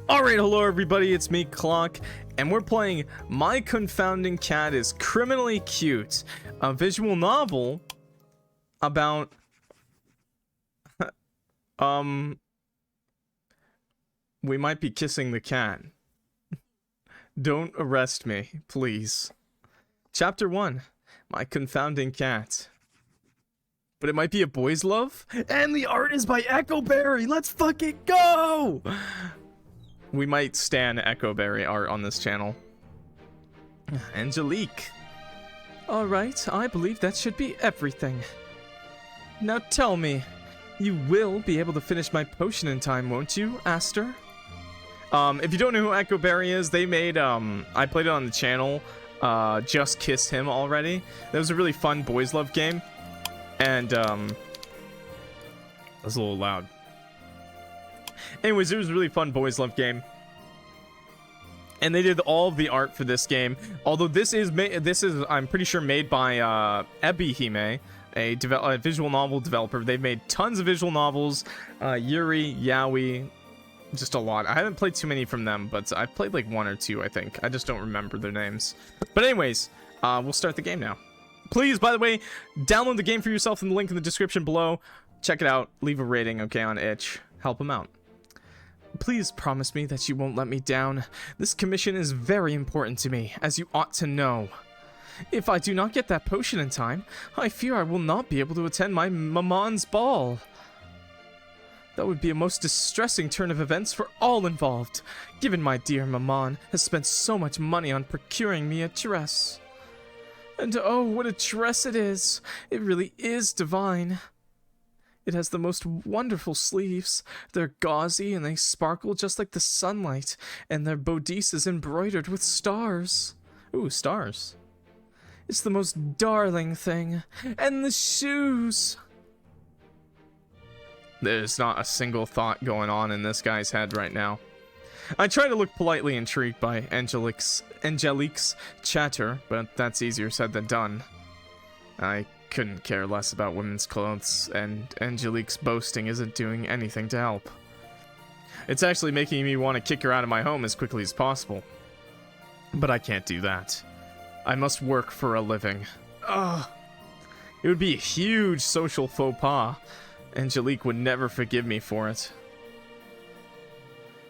Alright, hello everybody, it's me, Clock, and we're playing My Confounding Cat is Criminally Cute, a visual novel about, we might be kissing the cat. Don't arrest me, please. Chapter 1, My Confounding Cat. But it might be a boy's love? And the art is by EKKOBERRY! Let's fucking go! We might stan EKKOBERRY art on this channel. Angelique. Alright, I believe that should be everything. Now tell me, you will be able to finish my potion in time, won't you, Aster? If you don't know who EKKOBERRY is, they made, I played it on the channel, Just Kiss Him already. That was a really fun boys love game. And, that was a little loud. Anyways, it was a really fun boys love game, and they did all of the art for this game. Although this is I'm pretty sure made by ebi-hime, a visual novel developer. They've made tons of visual novels, Yuri, Yaoi, just a lot. I haven't played too many from them, but I've played like one or two, I think. I just don't remember their names. But anyways, we'll start the game now. Please, by the way, download the game for yourself in the link in the description below. Check it out. Leave a rating, okay, on itch. Help them out. Please promise me that you won't let me down. This commission is very important to me, as you ought to know. If I do not get that potion in time, I fear I will not be able to attend my maman's ball. That would be a most distressing turn of events for all involved, given my dear maman has spent so much money on procuring me a dress. And oh, what a dress it is! It really is divine. It has the most wonderful sleeves. They're gauzy and they sparkle just like the sunlight, and their bodice is embroidered with stars. Ooh, stars. It's the most darling thing. And the shoes! There's not a single thought going on in this guy's head right now. I try to look politely intrigued by Angelique's chatter, but that's easier said than done. I couldn't care less about women's clothes, and Angelique's boasting isn't doing anything to help. It's actually making me want to kick her out of my home as quickly as possible. But I can't do that. I must work for a living. Ugh. It would be a huge social faux pas. Angelique would never forgive me for it.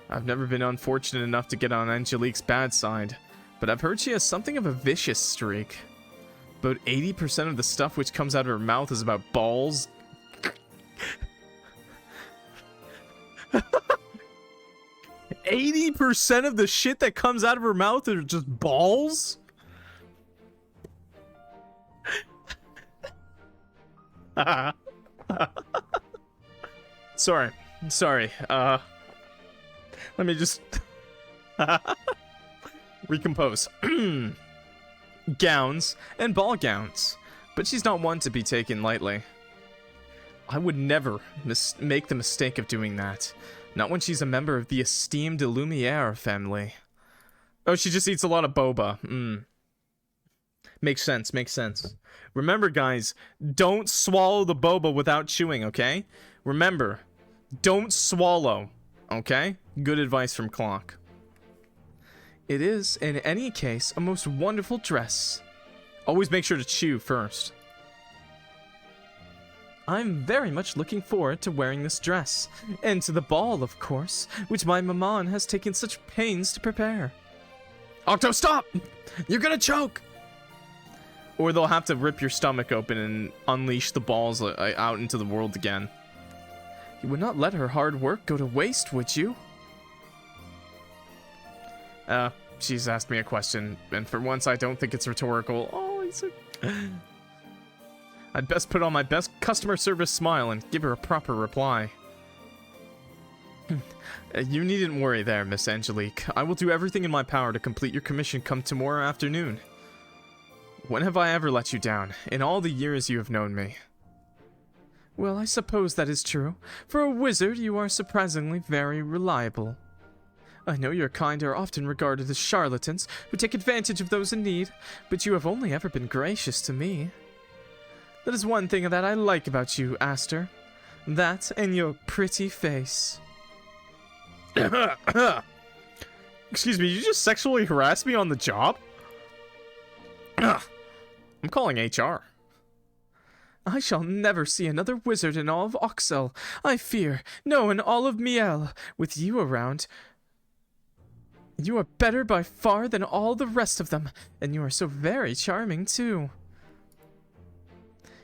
I've never been unfortunate enough to get on Angelique's bad side, but I've heard she has something of a vicious streak. About 80% of the stuff which comes out of her mouth is about balls. 80% of the shit that comes out of her mouth are just balls? Sorry. Let me just recompose. Gowns and ball gowns, but she's not one to be taken lightly. I would never make the mistake of doing that, not when she's a member of the esteemed Lumiere family. Oh, she just eats a lot of boba. Makes sense. Remember, guys, don't swallow the boba without chewing, okay? Remember, don't swallow, okay? Good advice from Clock. It is, in any case, a most wonderful dress. Always make sure to chew first. I'm very much looking forward to wearing this dress, and to the ball, of course, which my maman has taken such pains to prepare. Octo, stop! You're gonna choke! Or they'll have to rip your stomach open and unleash the balls out into the world again. You would not let her hard work go to waste, would you? She's asked me a question, and for once I don't think it's rhetorical. Oh, he's so... I'd best put on my best customer service smile and give her a proper reply. You needn't worry there, Miss Angelique. I will do everything in my power to complete your commission come tomorrow afternoon. When have I ever let you down, in all the years you have known me? Well, I suppose that is true. For a wizard, you are surprisingly very reliable. I know your kind are often regarded as charlatans who take advantage of those in need, but you have only ever been gracious to me. That is one thing that I like about you, Aster. That and your pretty face. Excuse me, you just sexually harassed me on the job? Ugh. I'm calling HR. I shall never see another wizard in all of Oxel. I fear, no, in all of Miel. With you around, you are better by far than all the rest of them, and you are so very charming, too.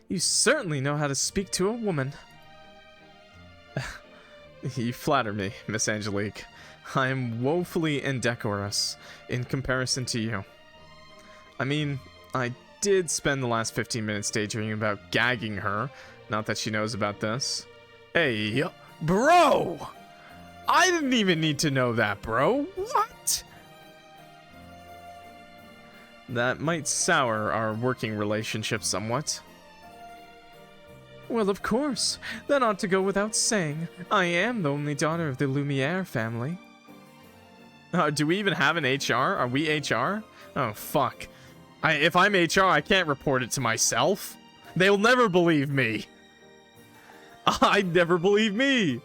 You certainly know how to speak to a woman. You flatter me, Miss Angelique. I am woefully indecorous in comparison to you. I mean, I did spend the last 15 minutes daydreaming about gagging her. Not that she knows about this. Hey, bro! I didn't even need to know that, bro. What? That might sour our working relationship somewhat. Well, of course. That ought to go without saying. I am the only daughter of the Lumiere family. Do we even have an HR? Are we HR? Oh, fuck. If I'm HR, I can't report it to myself. They'll never believe me. I'd never believe me.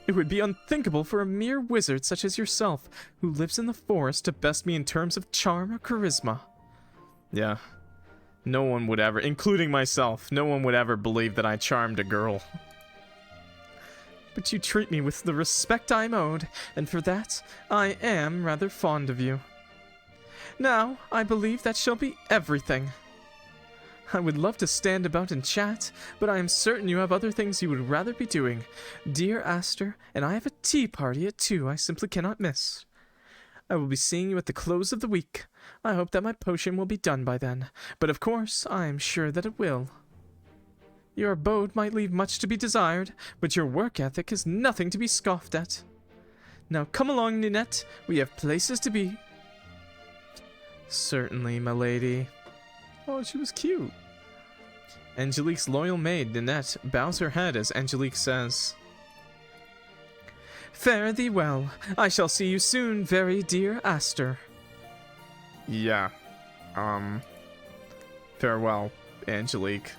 It would be unthinkable for a mere wizard such as yourself, who lives in the forest, to best me in terms of charm or charisma. Yeah. No one would ever, including myself, no one would ever believe that I charmed a girl. But you treat me with the respect I'm owed, and for that, I am rather fond of you. Now, I believe that shall be everything. I would love to stand about and chat, but I am certain you have other things you would rather be doing. Dear Aster, and I have a tea party at 2 I simply cannot miss. I will be seeing you at the close of the week. I hope that my potion will be done by then, but of course, I am sure that it will. Your abode might leave much to be desired, but your work ethic is nothing to be scoffed at. Now come along, Ninette, we have places to be. Certainly, my lady. Oh, she was cute. Angelique's loyal maid, Ninette, bows her head as Angelique says, Fare thee well. I shall see you soon, very dear Aster. Yeah. Farewell, Angelique.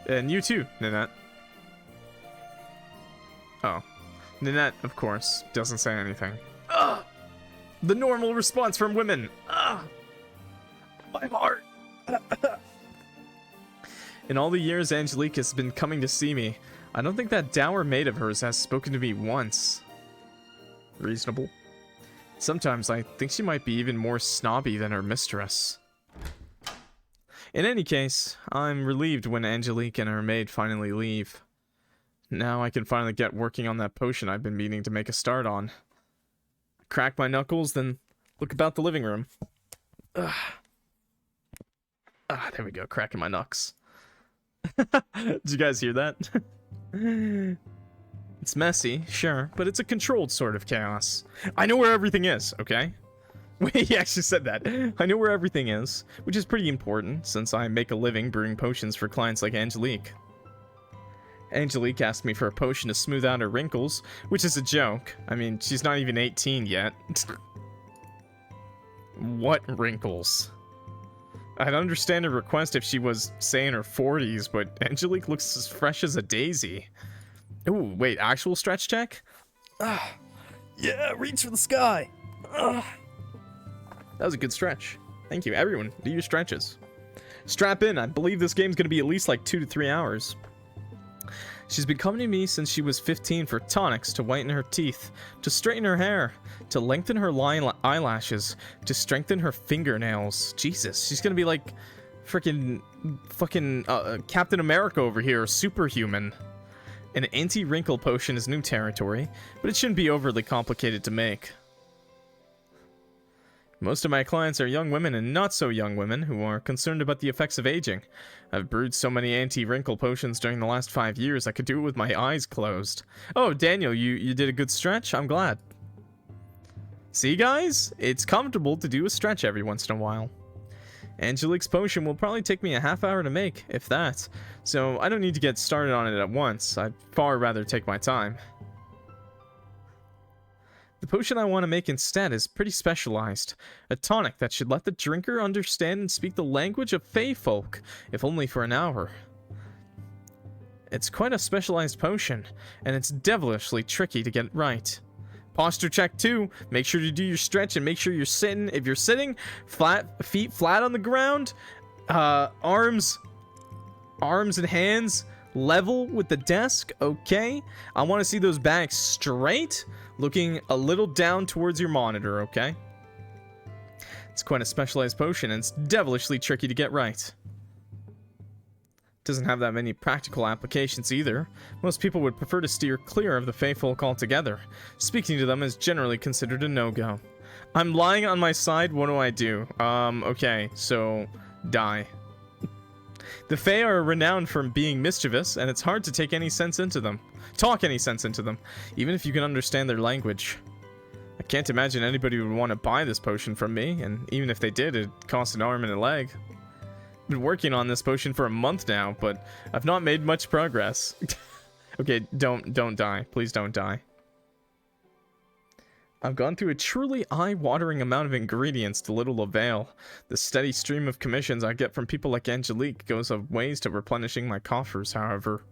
And you too, Ninette. Oh. Ninette, of course, doesn't say anything. Ugh! The normal response from women. Ugh! My heart. In all the years Angelique has been coming to see me, I don't think that dour maid of hers has spoken to me once. Reasonable. Sometimes I think she might be even more snobby than her mistress. In any case, I'm relieved when Angelique and her maid finally leave. Now I can finally get working on that potion I've been meaning to make a start on. Crack my knuckles, then look about the living room. Ugh. Ah, there we go, cracking my knucks. Did you guys hear that? It's messy, sure, but it's a controlled sort of chaos. I know where everything is, okay? Wait, he actually said that. I know where everything is, which is pretty important, since I make a living brewing potions for clients like Angelique. Angelique asked me for a potion to smooth out her wrinkles, which is a joke. I mean, she's not even 18 yet. What wrinkles? I'd understand her request if she was, say, in her 40s, but Angelique looks as fresh as a daisy. Ooh, wait, actual stretch check? Ah, yeah, reach for the sky. Ah. That was a good stretch. Thank you, everyone. Do your stretches. Strap in. I believe this game's gonna be at least like 2 to 3 hours. She's been coming to me since she was 15 for tonics to whiten her teeth, to straighten her hair, to lengthen her eyelashes, to strengthen her fingernails. Jesus, she's gonna be like fucking Captain America over here, superhuman. An anti-wrinkle potion is new territory, but it shouldn't be overly complicated to make. Most of my clients are young women and not so young women who are concerned about the effects of aging. I've brewed so many anti-wrinkle potions during the last 5 years I could do it with my eyes closed. Oh, Daniel, you did a good stretch? I'm glad. See, guys? It's comfortable to do a stretch every once in a while. Angelique's potion will probably take me a half hour to make, if that, so I don't need to get started on it at once. I'd far rather take my time. The potion I want to make instead is pretty specialized. A tonic that should let the drinker understand and speak the language of Fey folk, if only for an hour. It's quite a specialized potion, and it's devilishly tricky to get right. Posture check 2. Make sure to do your stretch and make sure you're sitting. If you're sitting, feet flat on the ground, arms and hands level with the desk. Okay. I want to see those backs straight, looking a little down towards your monitor. Okay. It's quite a specialized potion, and it's devilishly tricky to get right. Doesn't have that many practical applications either. Most people would prefer to steer clear of the Feyfolk altogether. Speaking to them is generally considered a no-go. I'm lying on my side, what do I do? Okay, so die. The Fey are renowned for being mischievous, and it's hard to take any sense into them. Talk any sense into them, even if you can understand their language. I can't imagine anybody would want to buy this potion from me, and even if they did, it'd cost an arm and a leg. Been working on this potion for a month now, but I've not made much progress. Okay, don't die. Please don't die. I've gone through a truly eye-watering amount of ingredients to little avail. The steady stream of commissions I get from people like Angelique goes a ways to replenishing my coffers, however.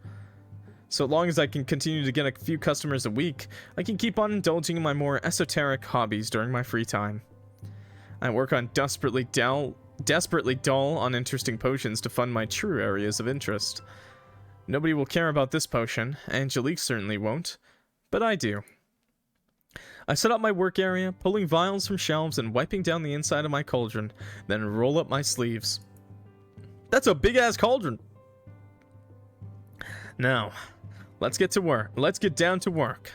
So long as I can continue to get a few customers a week, I can keep on indulging in my more esoteric hobbies during my free time. I work on desperately dull, uninteresting potions to fund my true areas of interest. Nobody will care about this potion, Angelique certainly won't, but I do. I set up my work area, pulling vials from shelves and wiping down the inside of my cauldron, then roll up my sleeves. That's a big-ass cauldron! Now, let's get to work. Let's get down to work.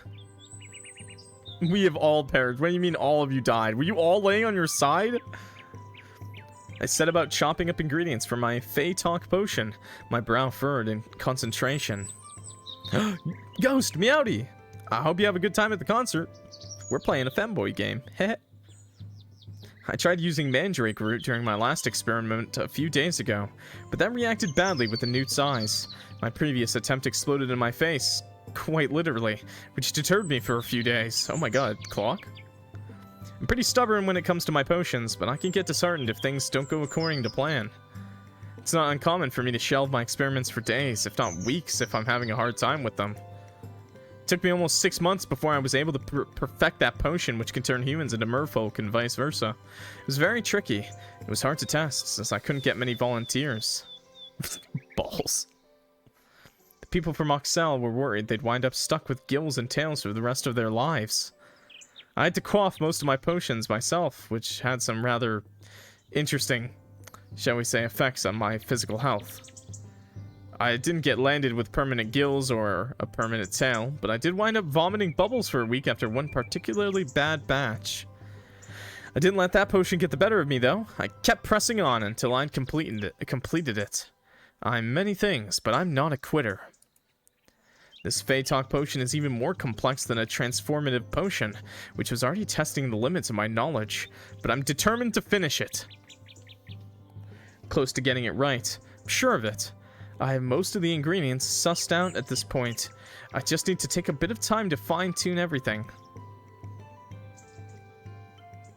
We have all perished. What do you mean all of you died? Were you all laying on your side? I set about chopping up ingredients for my Fey Talk potion, my brow furrowed in concentration. Ghost, meowdy! I hope you have a good time at the concert. We're playing a femboy game. Hehe. I tried using mandrake root during my last experiment a few days ago, but that reacted badly with the newt's eyes. My previous attempt exploded in my face, quite literally, which deterred me for a few days. Oh my god, clock? I'm pretty stubborn when it comes to my potions, but I can get disheartened if things don't go according to plan. It's not uncommon for me to shelve my experiments for days, if not weeks, if I'm having a hard time with them. It took me almost 6 months before I was able to perfect that potion which can turn humans into merfolk and vice versa. It was very tricky. It was hard to test, since I couldn't get many volunteers. Balls. The people from Oxel were worried they'd wind up stuck with gills and tails for the rest of their lives. I had to quaff most of my potions myself, which had some rather interesting, shall we say, effects on my physical health. I didn't get landed with permanent gills or a permanent tail, but I did wind up vomiting bubbles for a week after one particularly bad batch. I didn't let that potion get the better of me, though. I kept pressing on until I'd completed it. I'm many things, but I'm not a quitter. This Fey Talk potion is even more complex than a transformative potion, which was already testing the limits of my knowledge, but I'm determined to finish it. Close to getting it right. I'm sure of it. I have most of the ingredients sussed out at this point. I just need to take a bit of time to fine-tune everything.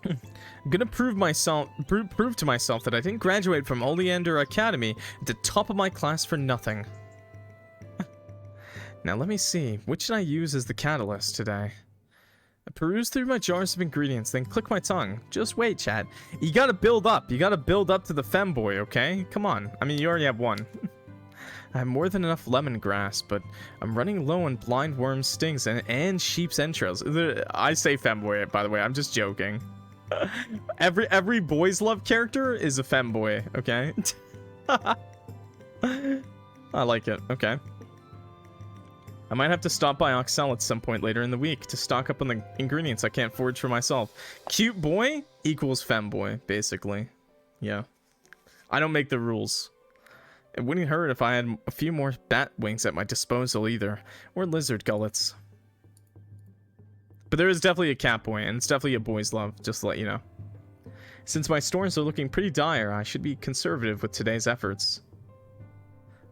I'm gonna prove to myself that I didn't graduate from Oleander Academy at the top of my class for nothing. Now let me see, which should I use as the catalyst today? I peruse through my jars of ingredients, then click my tongue. Just wait, chat. You gotta build up. You gotta build up to the femboy, okay? Come on. I mean, you already have one. I have more than enough lemongrass, but I'm running low on blind worm stings and sheep's entrails. I say femboy, by the way. I'm just joking. Every boys love character is a femboy, okay? I like it. Okay. I might have to stop by Oxel at some point later in the week to stock up on the ingredients I can't forge for myself. Cute boy equals femboy, basically. Yeah. I don't make the rules. It wouldn't hurt if I had a few more bat wings at my disposal either, or lizard gullets. But there is definitely a Catboy, and it's definitely a boy's love, just to let you know. Since my stores are looking pretty dire, I should be conservative with today's efforts.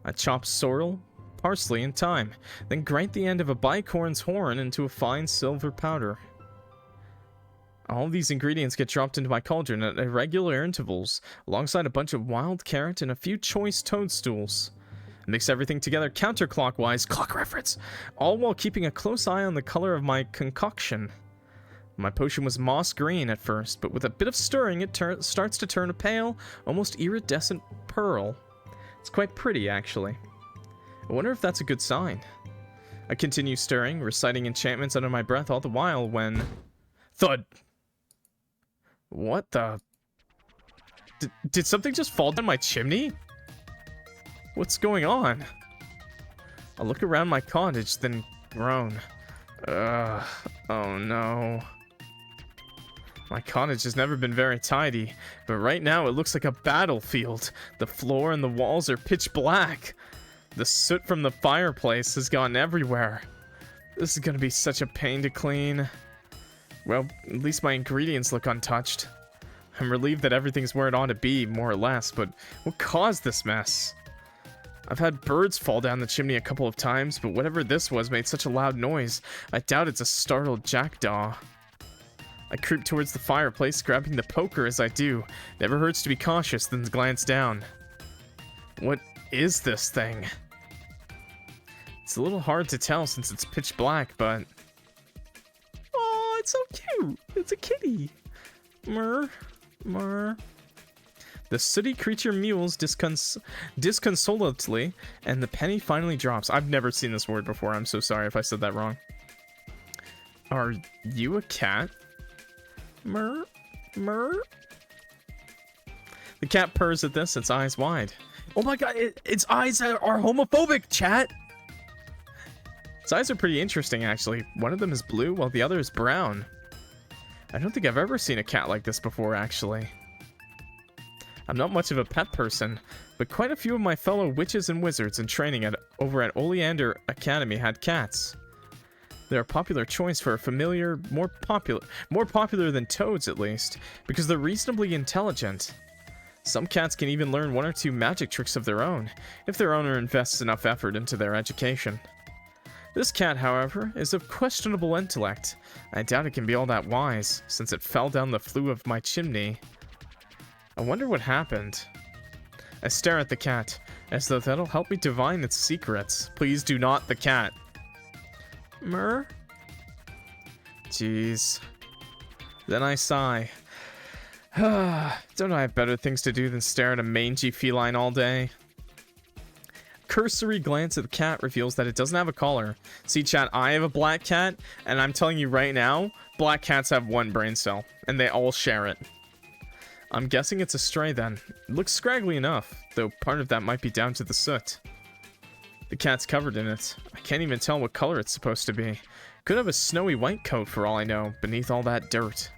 I chop sorrel, parsley, and thyme, then grind the end of a bicorn's horn into a fine silver powder. All of these ingredients get dropped into my cauldron at irregular intervals, alongside a bunch of wild carrot and a few choice toadstools. I mix everything together counterclockwise, clock reference, all while keeping a close eye on the color of my concoction. My potion was moss green at first, but with a bit of stirring, it starts to turn a pale, almost iridescent pearl. It's quite pretty, actually. I wonder if that's a good sign. I continue stirring, reciting enchantments under my breath all the while when... Thud! What the... Did something just fall down my chimney? What's going on? I look around my cottage, then groan. Ugh. Oh no. My cottage has never been very tidy, but right now it looks like a battlefield. The floor and the walls are pitch black. The soot from the fireplace has gone everywhere. This is gonna be such a pain to clean. Well, at least my ingredients look untouched. I'm relieved that everything's where it ought to be, more or less, but what caused this mess? I've had birds fall down the chimney a couple of times, but whatever this was made such a loud noise, I doubt it's a startled jackdaw. I creep towards the fireplace, grabbing the poker as I do. Never hurts to be cautious, then glance down. What is this thing? It's a little hard to tell since it's pitch black, but... Oh, it's so cute! It's a kitty! Murr. Murr. The sooty creature mews disconsolately, and the penny finally drops. I've never seen this word before. I'm so sorry if I said that wrong. Are you a cat? Murr. Murr. The cat purrs at this, its eyes wide. Oh my god, its eyes are homophobic, chat! Its eyes are pretty interesting, actually. One of them is blue, while the other is brown. I don't think I've ever seen a cat like this before, actually. I'm not much of a pet person, but quite a few of my fellow witches and wizards in training over at Oleander Academy had cats. They're a popular choice for a familiar, more popular than toads at least, because they're reasonably intelligent. Some cats can even learn one or two magic tricks of their own, if their owner invests enough effort into their education. This cat, however, is of questionable intellect. I doubt it can be all that wise, since it fell down the flue of my chimney. I wonder what happened. I stare at the cat, as though that'll help me divine its secrets. Please do not the cat. Murr? Jeez. Then I sigh. Don't I have better things to do than stare at a mangy feline all day? Cursory glance at the cat reveals that it doesn't have a collar. See, chat, I have a black cat, and I'm telling you right now, black cats have one brain cell, and they all share it. I'm guessing it's a stray then. It looks scraggly enough, though part of that might be down to the soot. The cat's covered in it. I can't even tell what color it's supposed to be. Could have a snowy white coat for all I know, beneath all that dirt.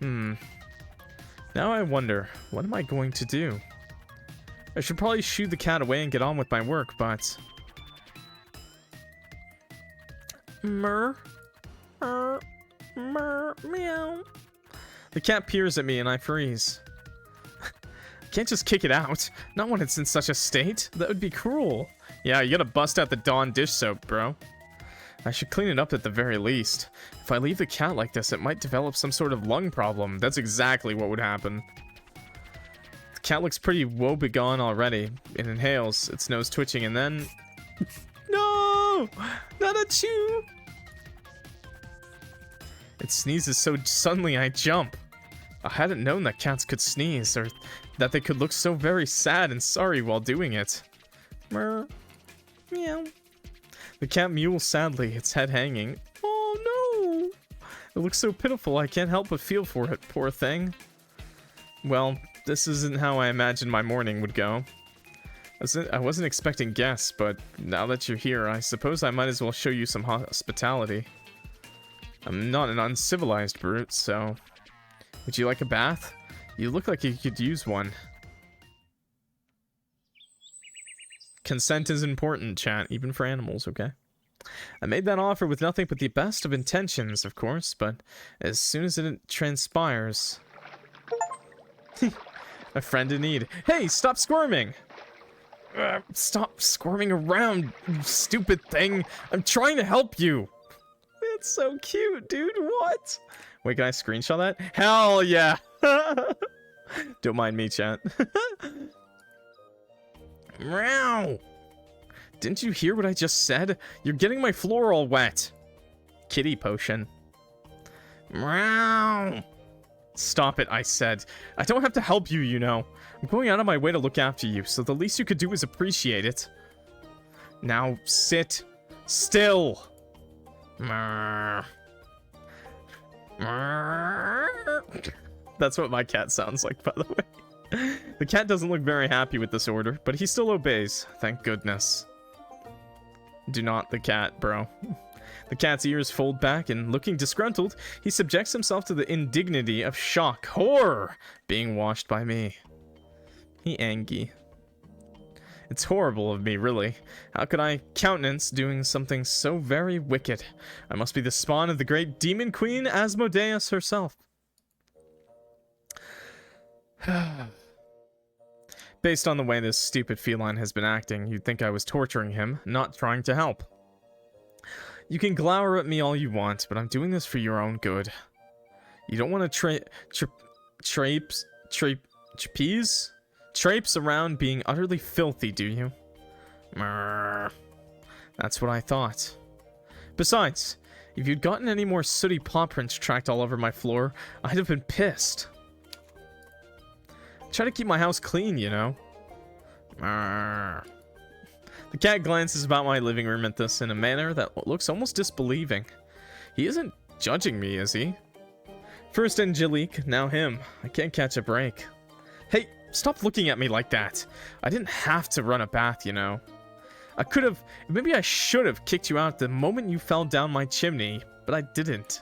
Now I wonder, what am I going to do? I should probably shoo the cat away and get on with my work, but... Murr. Murr. Murr. Meow. The cat peers at me and I freeze. I can't just kick it out. Not when it's in such a state. That would be cruel. Yeah, you gotta bust out the Dawn dish soap, bro. I should clean it up at the very least. If I leave the cat like this, it might develop some sort of lung problem. That's exactly what would happen. The cat looks pretty woebegone already. It inhales, its nose twitching, and then... No! Not a chew! It sneezes so suddenly I jump. I hadn't known that cats could sneeze, or that they could look so very sad and sorry while doing it. Murr. Meow. The cat mews sadly, its head hanging. Oh no! It looks so pitiful, I can't help but feel for it, poor thing. Well, this isn't how I imagined my morning would go. I wasn't expecting guests, but now that you're here, I suppose I might as well show you some hospitality. I'm not an uncivilized brute, so... Would you like a bath? You look like you could use one. Consent is important, chat, even for animals, okay? I made that offer with nothing but the best of intentions, of course, but as soon as it transpires... A friend in need. Hey, stop squirming! Stop squirming around, you stupid thing! I'm trying to help you! It's so cute, dude, what? Wait, can I screenshot that? Hell yeah! Don't mind me, chat. Meow! Didn't you hear what I just said? You're getting my floor all wet. Kitty potion. Meow. Stop it, I said. I don't have to help you, you know. I'm going out of my way to look after you, so the least you could do is appreciate it. Now, sit still. That's what my cat sounds like, by the way. The cat doesn't look very happy with this order, but he still obeys. Thank goodness. Do not the cat, bro. The cat's ears fold back, and looking disgruntled, he subjects himself to the indignity of shock, horror, being washed by me. He angry. It's horrible of me, really. How could I countenance doing something so very wicked? I must be the spawn of the great demon queen Asmodeus herself. Based on the way this stupid feline has been acting, you'd think I was torturing him, not trying to help. You can glower at me all you want, but I'm doing this for your own good. You don't want to traipse around being utterly filthy, do you? That's what I thought. Besides, if you'd gotten any more sooty paw prints tracked all over my floor, I'd have been pissed. Try to keep my house clean, you know. The cat glances about my living room at this in a manner that looks almost disbelieving. He isn't judging me, is he? First Angelique, now him. I can't catch a break. Hey, stop looking at me like that. I didn't have to run a bath, you know. I could have, maybe I should have kicked you out the moment you fell down my chimney, but I didn't.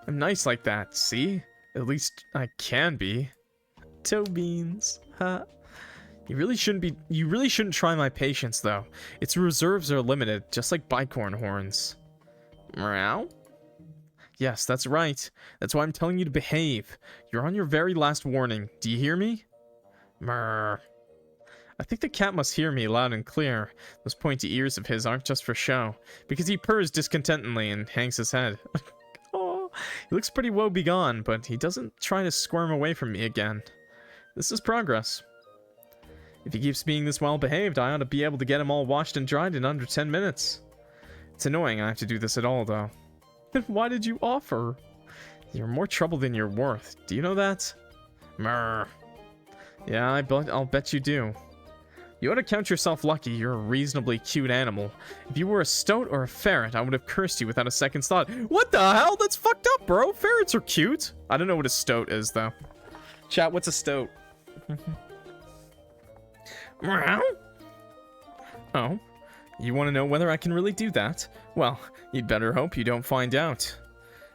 I'm nice like that, see? At least I can be. Toe beans, huh? You really shouldn't try my patience, though. Its reserves are limited, just like bicorn horns. Meow? Yes, that's right. That's why I'm telling you to behave. You're on your very last warning. Do you hear me? Mrrr. I think the cat must hear me loud and clear. Those pointy ears of his aren't just for show, because he purrs discontentedly and hangs his head. Oh, he looks pretty woe-begone, but he doesn't try to squirm away from me again. This is progress. If he keeps being this well-behaved, I ought to be able to get him all washed and dried in under 10 minutes. It's annoying I have to do this at all, though. Then why did you offer? You're more trouble than you're worth. Do you know that? Mrrr. Yeah, I'll bet you do. You ought to count yourself lucky you're a reasonably cute animal. If you were a stoat or a ferret, I would have cursed you without a second's thought. What the hell? That's fucked up, bro. Ferrets are cute. I don't know what a stoat is, though. Chat, what's a stoat? Oh, you want to know whether I can really do that? Well, you'd better hope you don't find out.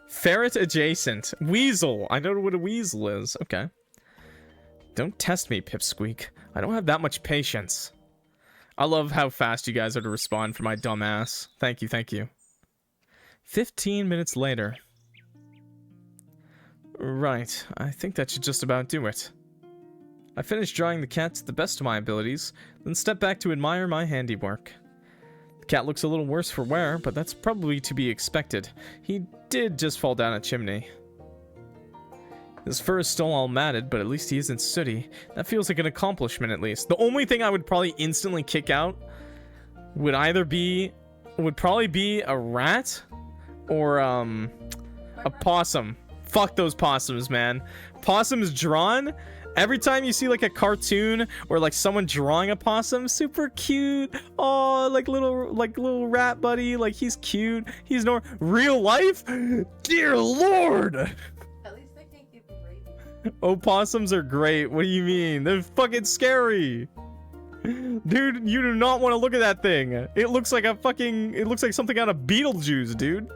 Ferret adjacent. Weasel. I know what a weasel is. Okay. Don't test me, Pipsqueak. I don't have that much patience. I love how fast you guys are to respond for my dumb ass. Thank you, thank you. 15 minutes later. Right, I think that should just about do it. I finished drawing the cat to the best of my abilities, then stepped back to admire my handiwork. The cat looks a little worse for wear, but that's probably to be expected. He did just fall down a chimney. His fur is still all matted, but at least he isn't sooty. That feels like an accomplishment, at least. The only thing I would probably instantly kick out would probably be a rat or a possum. Fuck those possums, man. Possums drawn. Every time you see like a cartoon or like someone drawing a possum, super cute. Oh, like little rat buddy. Like he's cute. He's no real life. Dear Lord. At least they can't give you rabies. Opossums are great. What do you mean? They're fucking scary. Dude, you do not want to look at that thing. It looks like something out of Beetlejuice, dude.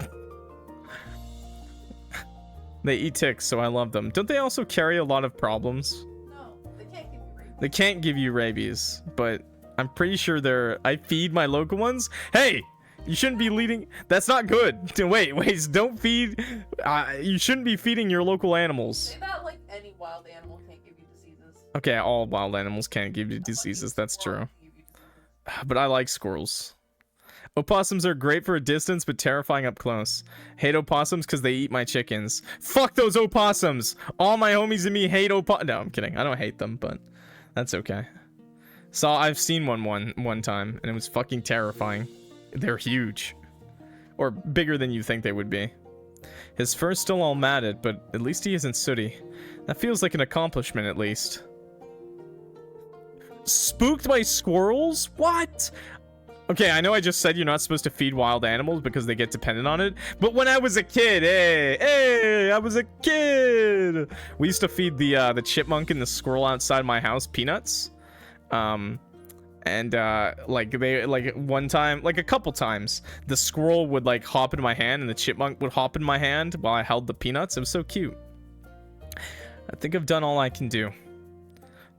They eat ticks, so I love them. Don't they also carry a lot of problems? No, they can't give you rabies. They can't give you rabies, but I'm pretty sure I feed my local ones. Hey! You shouldn't be leading. That's not good. Wait, don't feed. You shouldn't be feeding your local animals. Say that like any wild animal can't give you diseases. Okay, all wild animals can't give you diseases. That's true. But I like squirrels. Opossums are great for a distance, but terrifying up close. Hate opossums because they eat my chickens. Fuck those opossums! All my homies and me hate opossums. No, I'm kidding. I don't hate them, but that's okay. I've seen one time, and it was fucking terrifying. They're huge. Or bigger than you think they would be. His fur's still all matted, but at least he isn't sooty. That feels like an accomplishment, at least. Spooked by squirrels? What? Okay, I know I just said you're not supposed to feed wild animals because they get dependent on it, but when I was a kid, I was a kid! We used to feed the chipmunk and the squirrel outside my house peanuts. Like one time, like a couple times, the squirrel would like hop into my hand and the chipmunk would hop in my hand while I held the peanuts. It was so cute. I think I've done all I can do.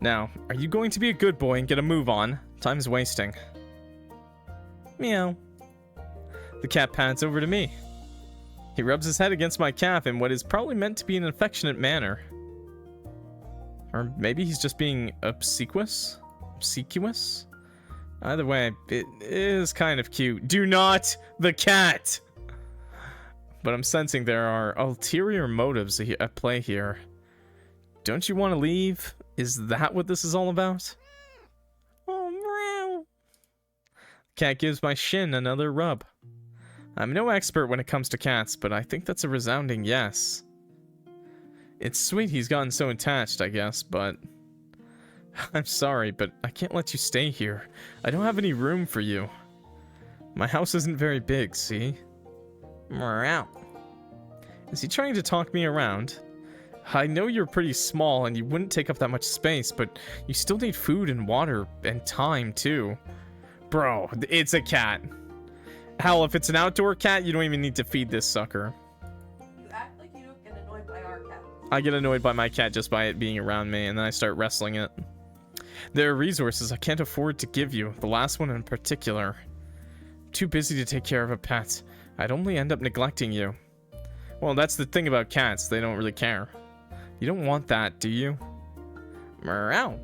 Now, are you going to be a good boy and get a move on? Time's wasting. Meow. The cat pads over to me. He rubs his head against my calf in what is probably meant to be an affectionate manner. Or maybe he's just being obsequious? Obsequious? Either way, it is kind of cute. Do not the cat! But I'm sensing there are ulterior motives at play here. Don't you want to leave? Is that what this is all about? Oh, meow. Cat gives my shin another rub. I'm no expert when it comes to cats, but I think that's a resounding yes. It's sweet he's gotten so attached, I guess, but... I'm sorry, but I can't let you stay here. I don't have any room for you. My house isn't very big, see? Meow. Is he trying to talk me around? I know you're pretty small and you wouldn't take up that much space, but you still need food and water and time, too. Bro, it's a cat. Hell, if it's an outdoor cat, you don't even need to feed this sucker. You act like you don't get annoyed by our cat. I get annoyed by my cat just by it being around me, and then I start wrestling it. There are resources I can't afford to give you, the last one in particular. I'm too busy to take care of a pet. I'd only end up neglecting you. Well, that's the thing about cats, they don't really care. You don't want that, do you? Meow.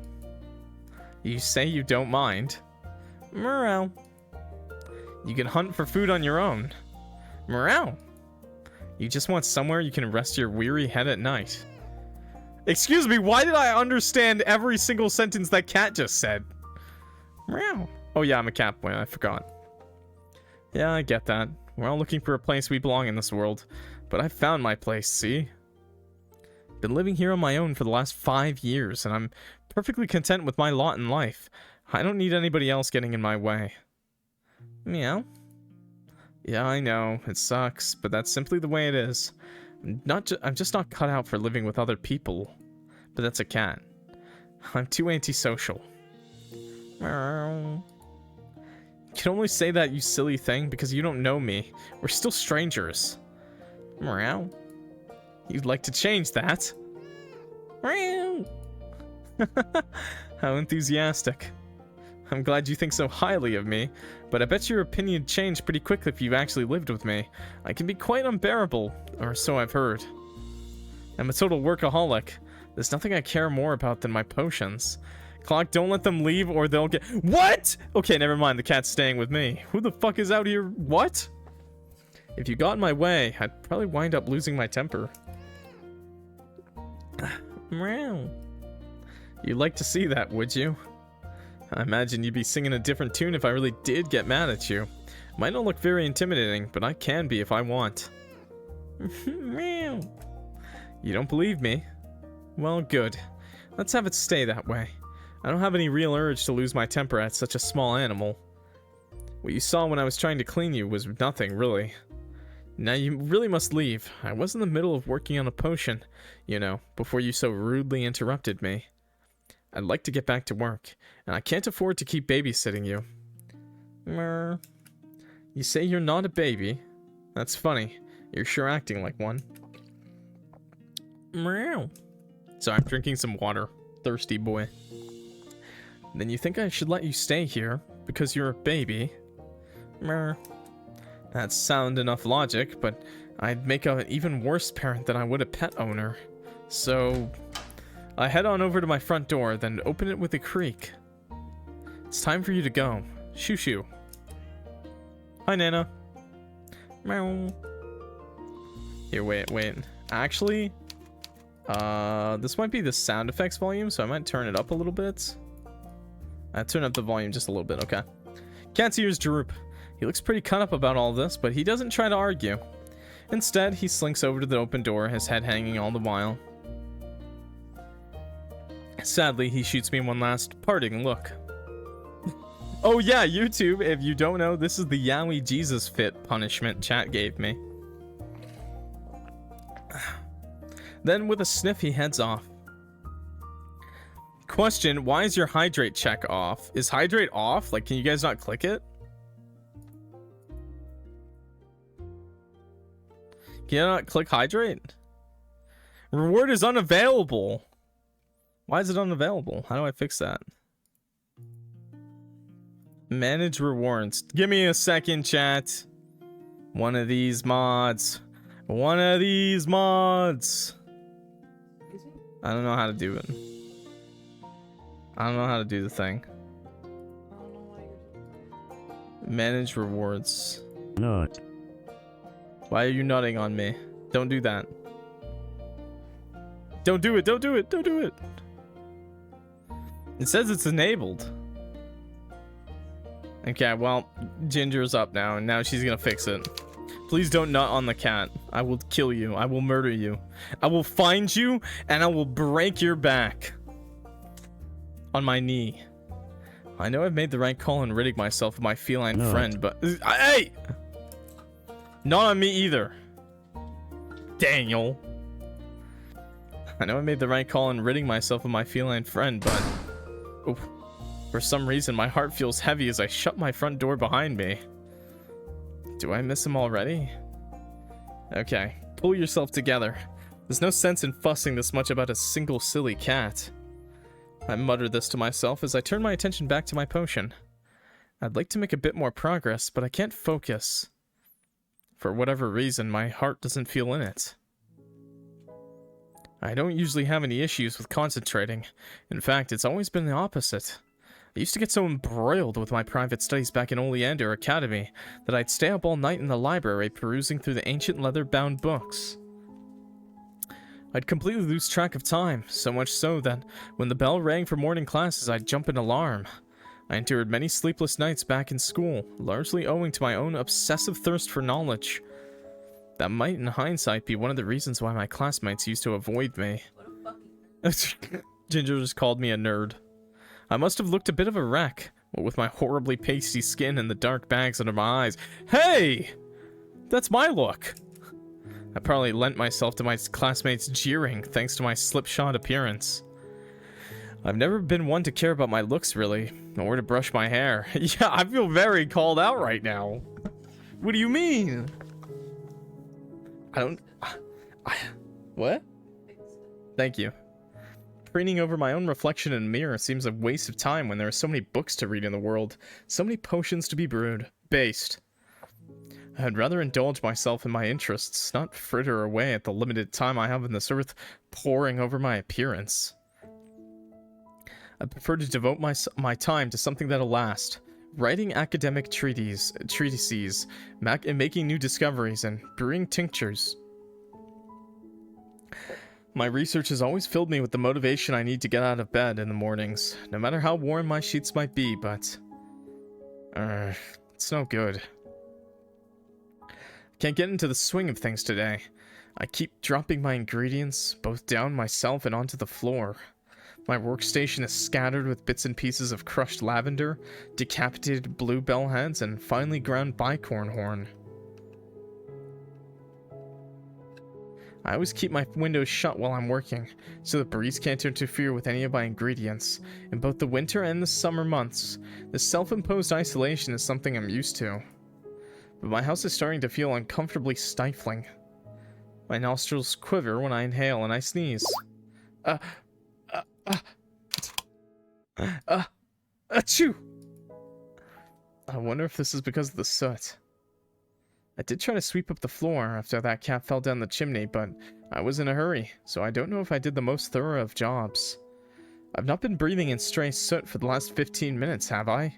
You say you don't mind. Meow. You can hunt for food on your own. Meow. You just want somewhere you can rest your weary head at night. Excuse me, why did I understand every single sentence that cat just said? Meow. Oh yeah, I'm a cat boy, I forgot. Yeah, I get that. We're all looking for a place we belong in this world. But I found my place, see? Been living here on my own for the last 5 years, and I'm perfectly content with my lot in life. I don't need anybody else getting in my way. Meow. Yeah, I know, it sucks, but that's simply the way it is. I'm just not cut out for living with other people. But that's a cat. I'm too antisocial. Meow. You can only say that, you silly thing, because you don't know me. We're still strangers. Meow. You'd like to change that? Meow. How enthusiastic. I'm glad you think so highly of me, but I bet your opinion changed pretty quickly if you actually lived with me. I can be quite unbearable, or so I've heard. I'm a total workaholic. There's nothing I care more about than my potions. Clock, don't let them leave or they'll get— What?! Okay, never mind, the cat's staying with me. Who the fuck is out here? What? If you got in my way, I'd probably wind up losing my temper. Meow. You'd like to see that, would you? I imagine you'd be singing a different tune if I really did get mad at you. Might not look very intimidating, but I can be if I want. Meow. You don't believe me? Well, good. Let's have it stay that way. I don't have any real urge to lose my temper at such a small animal. What you saw when I was trying to clean you was nothing, really. Now you really must leave. I was in the middle of working on a potion, you know, before you so rudely interrupted me. I'd like to get back to work, and I can't afford to keep babysitting you. Mer. You say you're not a baby? That's funny. You're sure acting like one. Meow. So I'm drinking some water. Thirsty boy. Then you think I should let you stay here because you're a baby? Mer. That's sound enough logic, but I'd make an even worse parent than I would a pet owner. So I head on over to my front door, then open it with a creak. It's time for you to go. Shoo shoo. Hi, Nana. Meow. Here, wait. Actually, this might be the sound effects volume, so I might turn it up a little bit. I turn up the volume just a little bit, okay. Cat's ears droop. He looks pretty cut up about all this, but he doesn't try to argue. Instead, he slinks over to the open door, his head hanging all the while. Sadly, he shoots me one last parting look. Oh yeah, YouTube, if you don't know, this is the yaoi Jesus fit punishment chat gave me. Then with a sniff, he heads off. Question, why is your hydrate check off? Is hydrate off? Like, can you guys not click it? Can you not click hydrate? Reward is unavailable. Why is it unavailable? How do I fix that? Manage rewards. Give me a second, chat. One of these mods. One of these mods. I don't know how to do it. I don't know how to do the thing. Manage rewards. Not. Why are you nutting on me? Don't do that. Don't do it. Don't do it. Don't do it. It says it's enabled. Okay, well, Ginger's up now, and now she's gonna fix it. Please don't nut on the cat. I will kill you. I will murder you. I will find you, and I will break your back. On my knee. I know I've made the right call in ridding myself of my feline friend, but... Hey! Not on me either. Daniel. I know I made the right call in ridding myself of my feline friend, but... Oof. For some reason, my heart feels heavy as I shut my front door behind me. Do I miss him already? Okay, pull yourself together. There's no sense in fussing this much about a single silly cat. I mutter this to myself as I turn my attention back to my potion. I'd like to make a bit more progress, but I can't focus. For whatever reason, my heart doesn't feel in it. I don't usually have any issues with concentrating. In fact, it's always been the opposite. I used to get so embroiled with my private studies back in Oleander Academy that I'd stay up all night in the library perusing through the ancient leather-bound books. I'd completely lose track of time, so much so that when the bell rang for morning classes, I'd jump in alarm. I endured many sleepless nights back in school, largely owing to my own obsessive thirst for knowledge. That might, in hindsight, be one of the reasons why my classmates used to avoid me. Ginger just called me a nerd. I must have looked a bit of a wreck, what with my horribly pasty skin and the dark bags under my eyes. Hey! That's my look! I probably lent myself to my classmates' jeering thanks to my slipshod appearance. I've never been one to care about my looks, really, or to brush my hair. Yeah, I feel very called out right now. What do you mean? What? Thank you. Preening over my own reflection in a mirror seems a waste of time when there are so many books to read in the world, so many potions to be brewed. Based. I'd rather indulge myself in my interests, not fritter away at the limited time I have on this earth poring over my appearance. I prefer to devote my time to something that'll last. Writing academic treatises, making new discoveries, and brewing tinctures. My research has always filled me with the motivation I need to get out of bed in the mornings, no matter how warm my sheets might be, but... it's no good. Can't get into the swing of things today. I keep dropping my ingredients, both down myself and onto the floor. My workstation is scattered with bits and pieces of crushed lavender, decapitated bluebell heads, and finely ground bicorn horn. I always keep my windows shut while I'm working, so the breeze can't interfere with any of my ingredients. In both the winter and the summer months, this self-imposed isolation is something I'm used to. But my house is starting to feel uncomfortably stifling. My nostrils quiver when I inhale and I sneeze. Achoo! I wonder if this is because of the soot. I did try to sweep up the floor after that cat fell down the chimney, but I was in a hurry, so I don't know if I did the most thorough of jobs. I've not been breathing in stray soot for the last 15 minutes, have I?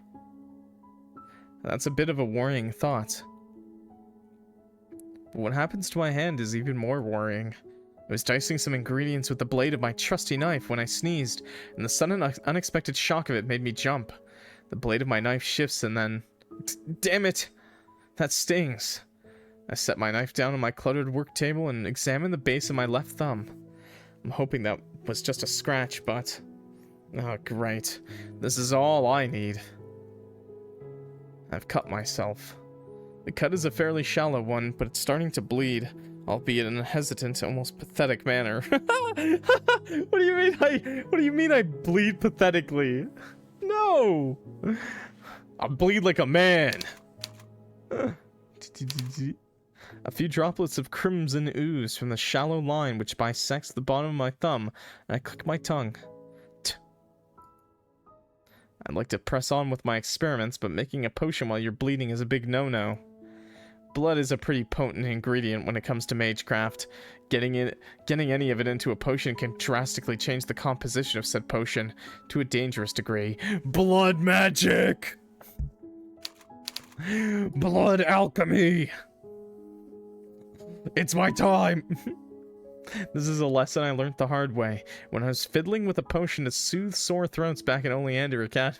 That's a bit of a worrying thought. But what happens to my hand is even more worrying. I was dicing some ingredients with the blade of my trusty knife when I sneezed, and the sudden unexpected shock of it made me jump. The blade of my knife shifts and then... Damn it! That stings. I set my knife down on my cluttered work table and examined the base of my left thumb. I'm hoping that was just a scratch, but... oh, great. This is all I need. I've cut myself. The cut is a fairly shallow one, but it's starting to bleed, albeit in a hesitant, almost pathetic manner. What do you mean I bleed pathetically? No! I bleed like a man. A few droplets of crimson ooze from the shallow line which bisects the bottom of my thumb, and I click my tongue. I'd like to press on with my experiments, but making a potion while you're bleeding is a big no-no. Blood is a pretty potent ingredient when it comes to magecraft. Getting any of it into a potion can drastically change the composition of said potion to a dangerous degree. Blood magic! Blood alchemy! It's my time! This is a lesson I learned the hard way when I was fiddling with a potion to soothe sore throats back in Oleander Cat.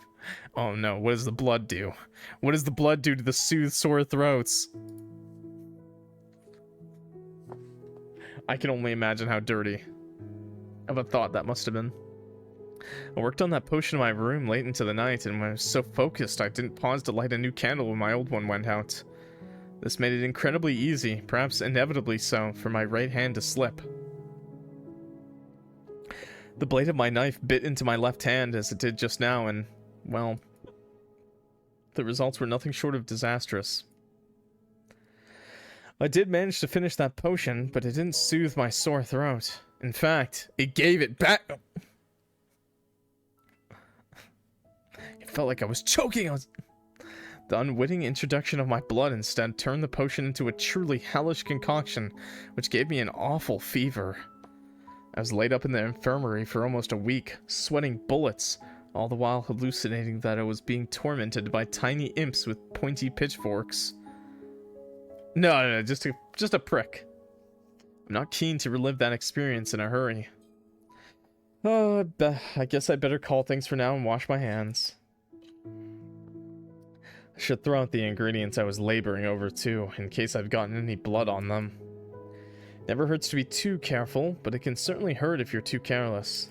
Oh no, what does the blood do? What does the blood do to the soothe sore throats? I can only imagine how dirty of a thought that must have been. I worked on that potion in my room late into the night, and when I was so focused I didn't pause to light a new candle when my old one went out. This made it incredibly easy, perhaps inevitably so, for my right hand to slip. The blade of my knife bit into my left hand as it did just now, and, well, the results were nothing short of disastrous. I did manage to finish that potion, but it didn't soothe my sore throat. In fact, it gave it back. It felt like I was choking. The unwitting introduction of my blood instead turned the potion into a truly hellish concoction, which gave me an awful fever. I was laid up in the infirmary for almost a week, sweating bullets, all the while hallucinating that I was being tormented by tiny imps with pointy pitchforks. No, just a prick. I'm not keen to relive that experience in a hurry. Oh, I guess I better call things for now and wash my hands. I should throw out the ingredients I was laboring over too, in case I've gotten any blood on them. Never hurts to be too careful, but it can certainly hurt if you're too careless.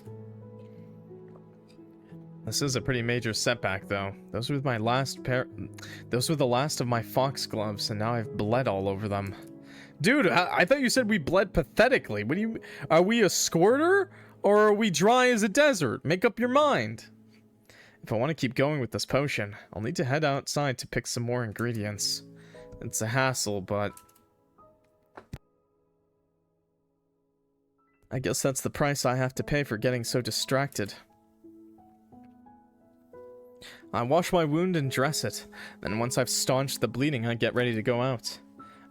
This is a pretty major setback, though. Those were the last of my foxgloves, and now I've bled all over them. Dude, I thought you said we bled pathetically. What do you... Are we a squirter? Or are we dry as a desert? Make up your mind. If I want to keep going with this potion, I'll need to head outside to pick some more ingredients. It's a hassle, but... I guess that's the price I have to pay for getting so distracted. I wash my wound and dress it. Then once I've staunched the bleeding, I get ready to go out.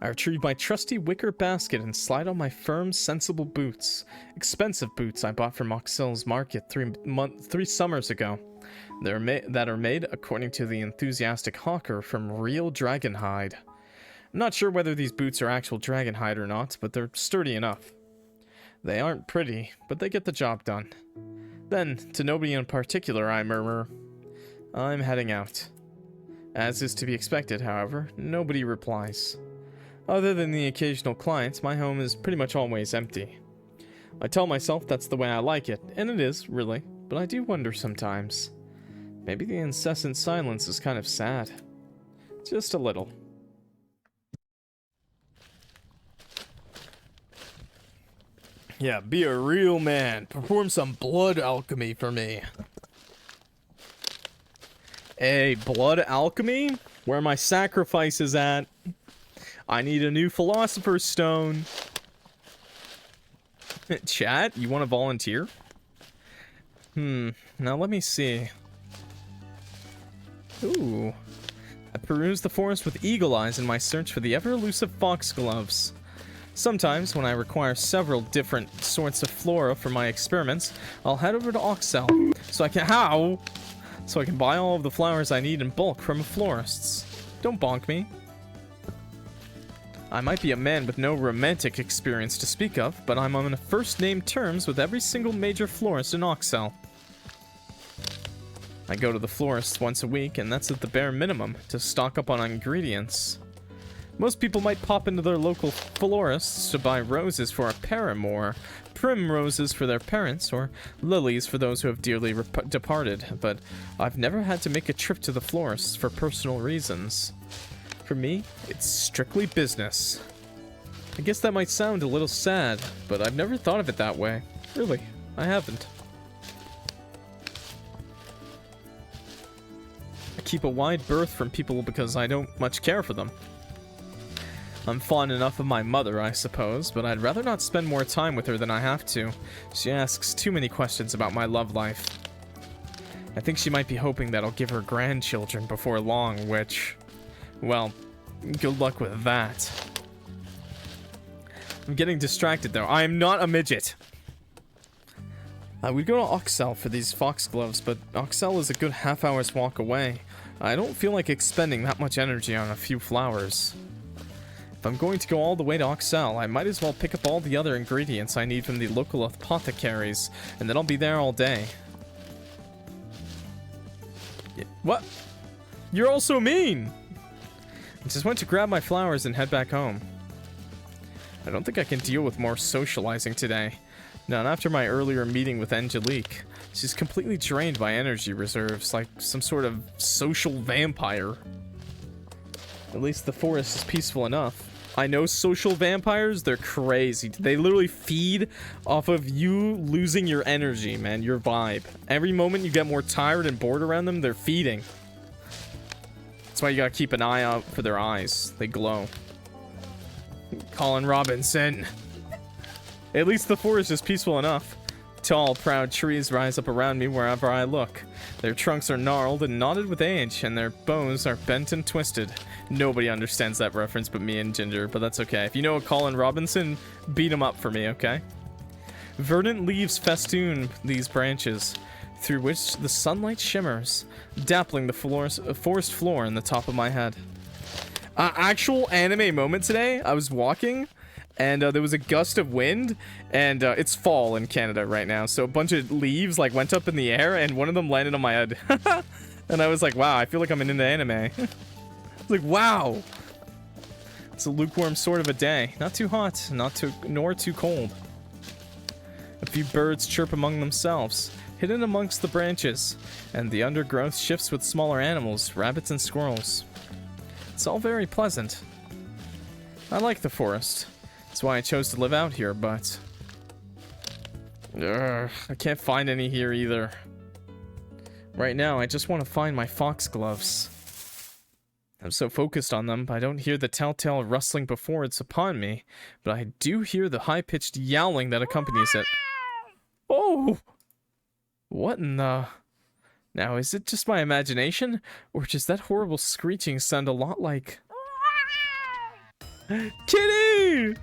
I retrieve my trusty wicker basket and slide on my firm, sensible boots. Expensive boots I bought from Moxill's market 3 summers ago. That are made, according to the enthusiastic hawker, from real dragon hide. I'm not sure whether these boots are actual dragon hide or not, but they're sturdy enough. They aren't pretty, but they get the job done. Then, to nobody in particular, I murmur, I'm heading out. As is to be expected, however, nobody replies. Other than the occasional clients, my home is pretty much always empty. I tell myself that's the way I like it, and it is, really, but I do wonder sometimes. Maybe the incessant silence is kind of sad. Just a little. Yeah, be a real man. Perform some blood alchemy for me. Hey, blood alchemy? Where my sacrifice is at. I need a new philosopher's stone. Chat, you want to volunteer? Now let me see. Ooh. I peruse the forest with eagle eyes in my search for the ever-elusive foxgloves. Sometimes, when I require several different sorts of flora for my experiments, I'll head over to Oxel, so I can buy all of the flowers I need in bulk from a florist's. Don't bonk me. I might be a man with no romantic experience to speak of, but I'm on first-name terms with every single major florist in Oxel. I go to the florist once a week, and that's at the bare minimum, to stock up on ingredients. Most people might pop into their local florists to buy roses for a paramour, primroses for their parents, or lilies for those who have dearly departed, but I've never had to make a trip to the florist for personal reasons. For me, it's strictly business. I guess that might sound a little sad, but I've never thought of it that way. Really, I haven't. I keep a wide berth from people because I don't much care for them. I'm fond enough of my mother, I suppose, but I'd rather not spend more time with her than I have to. She asks too many questions about my love life. I think she might be hoping that I'll give her grandchildren before long, which... well, good luck with that. I'm getting distracted, though. I am not a midget! We'd go to Oxel for these foxgloves, but Oxel is a good half-hour's walk away. I don't feel like expending that much energy on a few flowers. If I'm going to go all the way to Oxel, I might as well pick up all the other ingredients I need from the local apothecaries, and then I'll be there all day. What? You're all so mean! I just went to grab my flowers and head back home. I don't think I can deal with more socializing today. Not after my earlier meeting with Angelique. She's completely drained by energy reserves, like some sort of social vampire. At least the forest is peaceful enough. I know social vampires, they're crazy. They literally feed off of you losing your energy, man, your vibe. Every moment you get more tired and bored around them, they're feeding. That's why you gotta keep an eye out for their eyes. They glow. Colin Robinson. At least the forest is peaceful enough. Tall, proud trees rise up around me wherever I look. Their trunks are gnarled and knotted with age, and their boughs are bent and twisted. Nobody understands that reference but me and Ginger, but that's okay. If you know a Colin Robinson, beat him up for me, okay? Verdant leaves festoon these branches, through which the sunlight shimmers, dappling the forest floor in the top of my head. Actual anime moment today, I was walking, and there was a gust of wind, and it's fall in Canada right now, so a bunch of leaves like went up in the air, and one of them landed on my head. And I was like, wow, I feel like I'm in the anime. I was like, wow. It's a lukewarm sort of a day. Not too hot, nor too cold. A few birds chirp among themselves, hidden amongst the branches, and the undergrowth shifts with smaller animals, rabbits and squirrels. It's all very pleasant. I like the forest. That's why I chose to live out here, but... I can't find any here either. Right now, I just want to find my foxgloves. I'm so focused on them, I don't hear the telltale rustling before it's upon me, but I do hear the high-pitched yowling that accompanies it. Oh! What in the... Now, is it just my imagination, or does that horrible screeching sound a lot like... Kitty!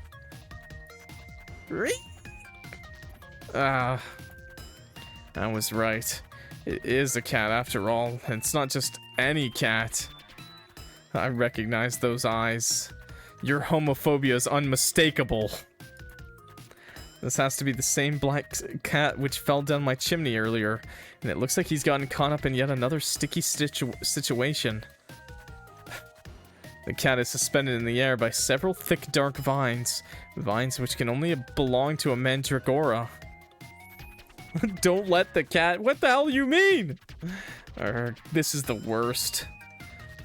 I was right. It is a cat after all, and it's not just any cat. I recognize those eyes. Your homophobia is unmistakable. This has to be the same black cat which fell down my chimney earlier, and it looks like he's gotten caught up in yet another sticky situation. The cat is suspended in the air by several thick dark vines, vines which can only belong to a mandragora. Don't let the cat... What the hell do you mean? This is the worst.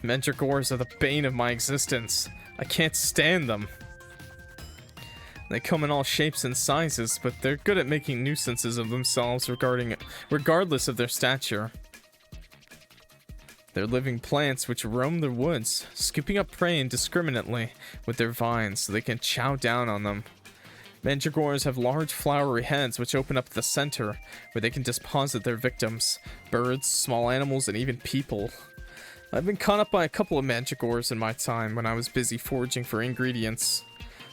Mandragoras are the bane of my existence. I can't stand them. They come in all shapes and sizes, but they're good at making nuisances of themselves regardless of their stature. They're living plants which roam the woods, scooping up prey indiscriminately with their vines so they can chow down on them. Mandragoras have large flowery heads which open up at the center, where they can deposit their victims, birds, small animals, and even people. I've been caught up by a couple of mandragoras in my time when I was busy foraging for ingredients.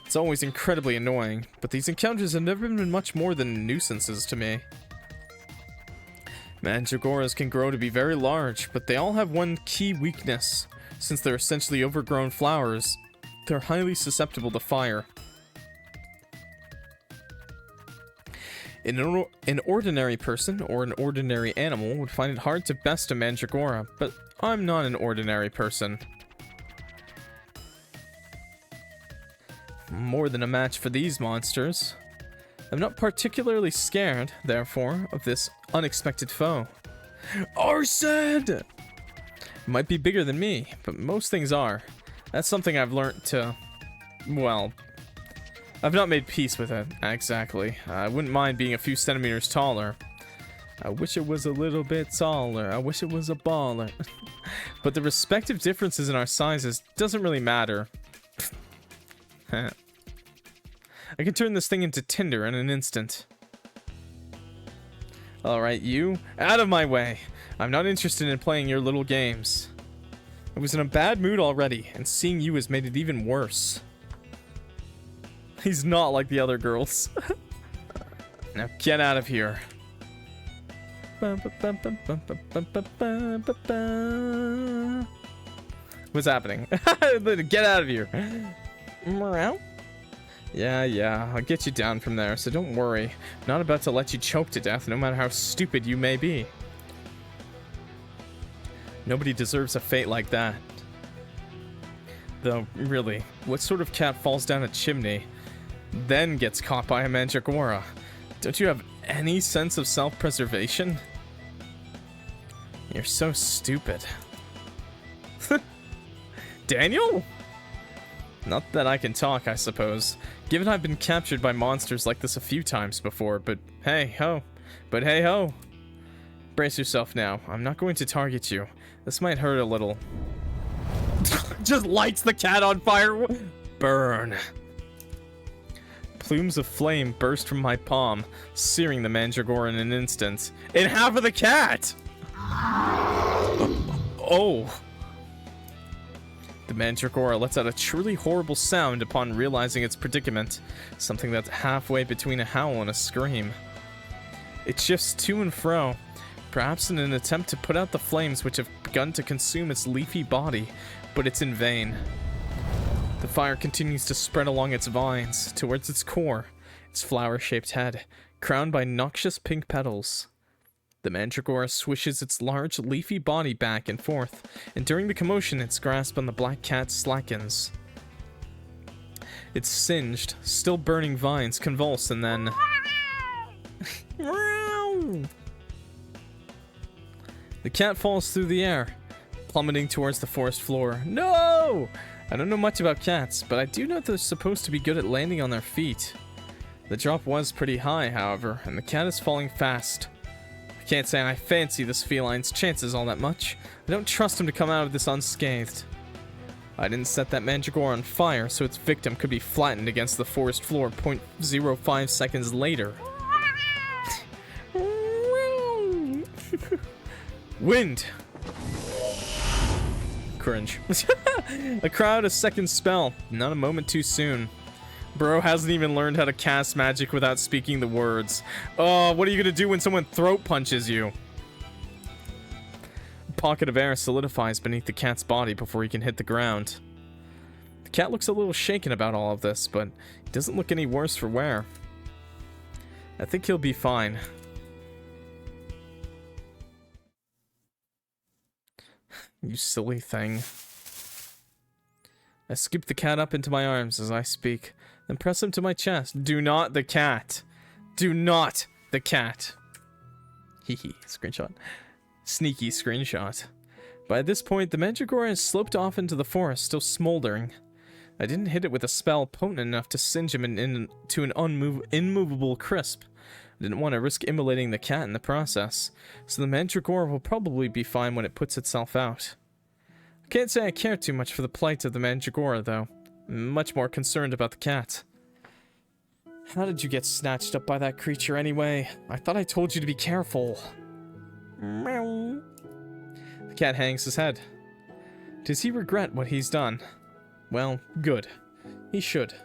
It's always incredibly annoying, but these encounters have never been much more than nuisances to me. Mandragoras can grow to be very large, but they all have one key weakness. Since they're essentially overgrown flowers, they're highly susceptible to fire. An ordinary person or an ordinary animal would find it hard to best a mandragora, but I'm not an ordinary person. I'm not an ordinary person or an ordinary animal would find it hard to best a mandragora, but I'm not an ordinary person. An ordinary person or an ordinary animal would find it hard to best a mandragora, but I'm not an ordinary person. An ordinary person or an ordinary animal would find it hard to best a mandragora, but I'm not an ordinary person. more than a match for these monsters. I'm not particularly scared, therefore, of this unexpected foe. Arson! It might be bigger than me, but most things are. That's something I've learned to... well... I've not made peace with it, exactly. I wouldn't mind being a few centimeters taller. I wish it was a little bit taller. I wish it was a baller. But the respective differences in our sizes doesn't really matter. I can turn this thing into Tinder in an instant. Alright, you. Out of my way. I'm not interested in playing your little games. I was in a bad mood already, and seeing you has made it even worse. He's not like the other girls. Now get out of here. What's happening? Get out of here. Yeah, I'll get you down from there, so don't worry. I'm not about to let you choke to death, no matter how stupid you may be. Nobody deserves a fate like that. Though, really, what sort of cat falls down a chimney, then gets caught by a mandragora? Don't you have any sense of self-preservation? You're so stupid. Daniel? Not that I can talk, I suppose. Given I've been captured by monsters like this a few times before, but hey ho. Brace yourself now. I'm not going to target you. This might hurt a little. Just lights the cat on fire. Burn. Plumes of flame burst from my palm, searing the mandragora in an instant. And half of the cat! Oh. The mandragora lets out a truly horrible sound upon realizing its predicament, something that's halfway between a howl and a scream. It shifts to and fro, perhaps in an attempt to put out the flames which have begun to consume its leafy body, but it's in vain. The fire continues to spread along its vines, towards its core, its flower-shaped head, crowned by noxious pink petals. The mandragora swishes its large, leafy body back and forth, and during the commotion, its grasp on the black cat slackens. Its singed, still burning vines convulse and then... The cat falls through the air, plummeting towards the forest floor. No! I don't know much about cats, but I do know they're supposed to be good at landing on their feet. The drop was pretty high, however, and the cat is falling fast. I can't say I fancy this feline's chances all that much. I don't trust him to come out of this unscathed. I didn't set that mandragora on fire, so its victim could be flattened against the forest floor 0.05 seconds later. Wind! Cringe. A crowd, a second spell. Not a moment too soon. Bro hasn't even learned how to cast magic without speaking the words. Oh, what are you gonna do when someone throat punches you? A pocket of air solidifies beneath the cat's body before he can hit the ground. The cat looks a little shaken about all of this, but he doesn't look any worse for wear. I think he'll be fine. You silly thing. I scoop the cat up into my arms as I speak, then press him to my chest. Do not the cat. Do not the cat. Hehe, screenshot. Sneaky screenshot. By this point, the mandragora has sloped off into the forest, still smoldering. I didn't hit it with a spell potent enough to singe him into an immovable crisp. I didn't want to risk immolating the cat in the process, so the mandragora will probably be fine when it puts itself out. I can't say I care too much for the plight of the mandragora, though. I'm much more concerned about the cat. How did you get snatched up by that creature anyway? I thought I told you to be careful. Meow. The cat hangs his head. Does he regret what he's done? Well, good. He should.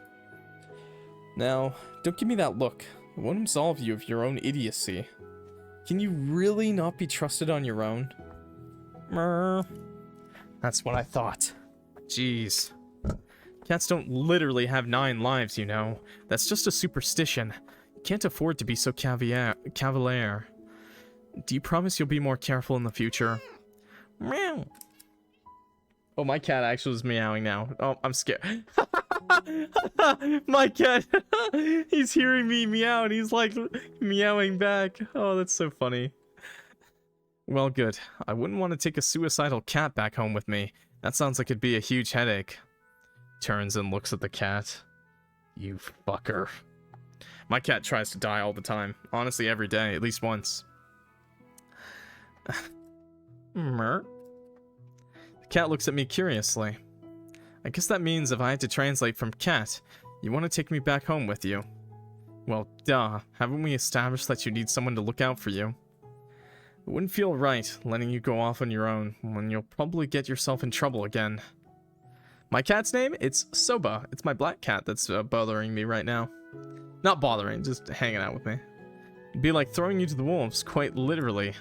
Now, don't give me that look. It won't absolve you of your own idiocy. Can you really not be trusted on your own? That's what I thought. Jeez. Cats don't literally have 9 lives, you know. That's just a superstition. You can't afford to be so cavalier. Do you promise you'll be more careful in the future? Meow. Oh, my cat actually is meowing now. Oh, I'm scared. My cat, he's hearing me meow and he's like meowing back. Oh, that's so funny. Well, good. I wouldn't want to take a suicidal cat back home with me. That sounds like it'd be a huge headache. Turns and looks at the cat. You fucker. My cat tries to die all the time. Honestly, every day, at least once. Mer. The cat looks at me curiously. I guess that means if I had to translate from cat, you want to take me back home with you. Well, duh. Haven't we established that you need someone to look out for you? It wouldn't feel right letting you go off on your own when you'll probably get yourself in trouble again. My cat's name? It's Soba. It's my black cat that's bothering me right now. Not bothering, just hanging out with me. It'd be like throwing you to the wolves, quite literally.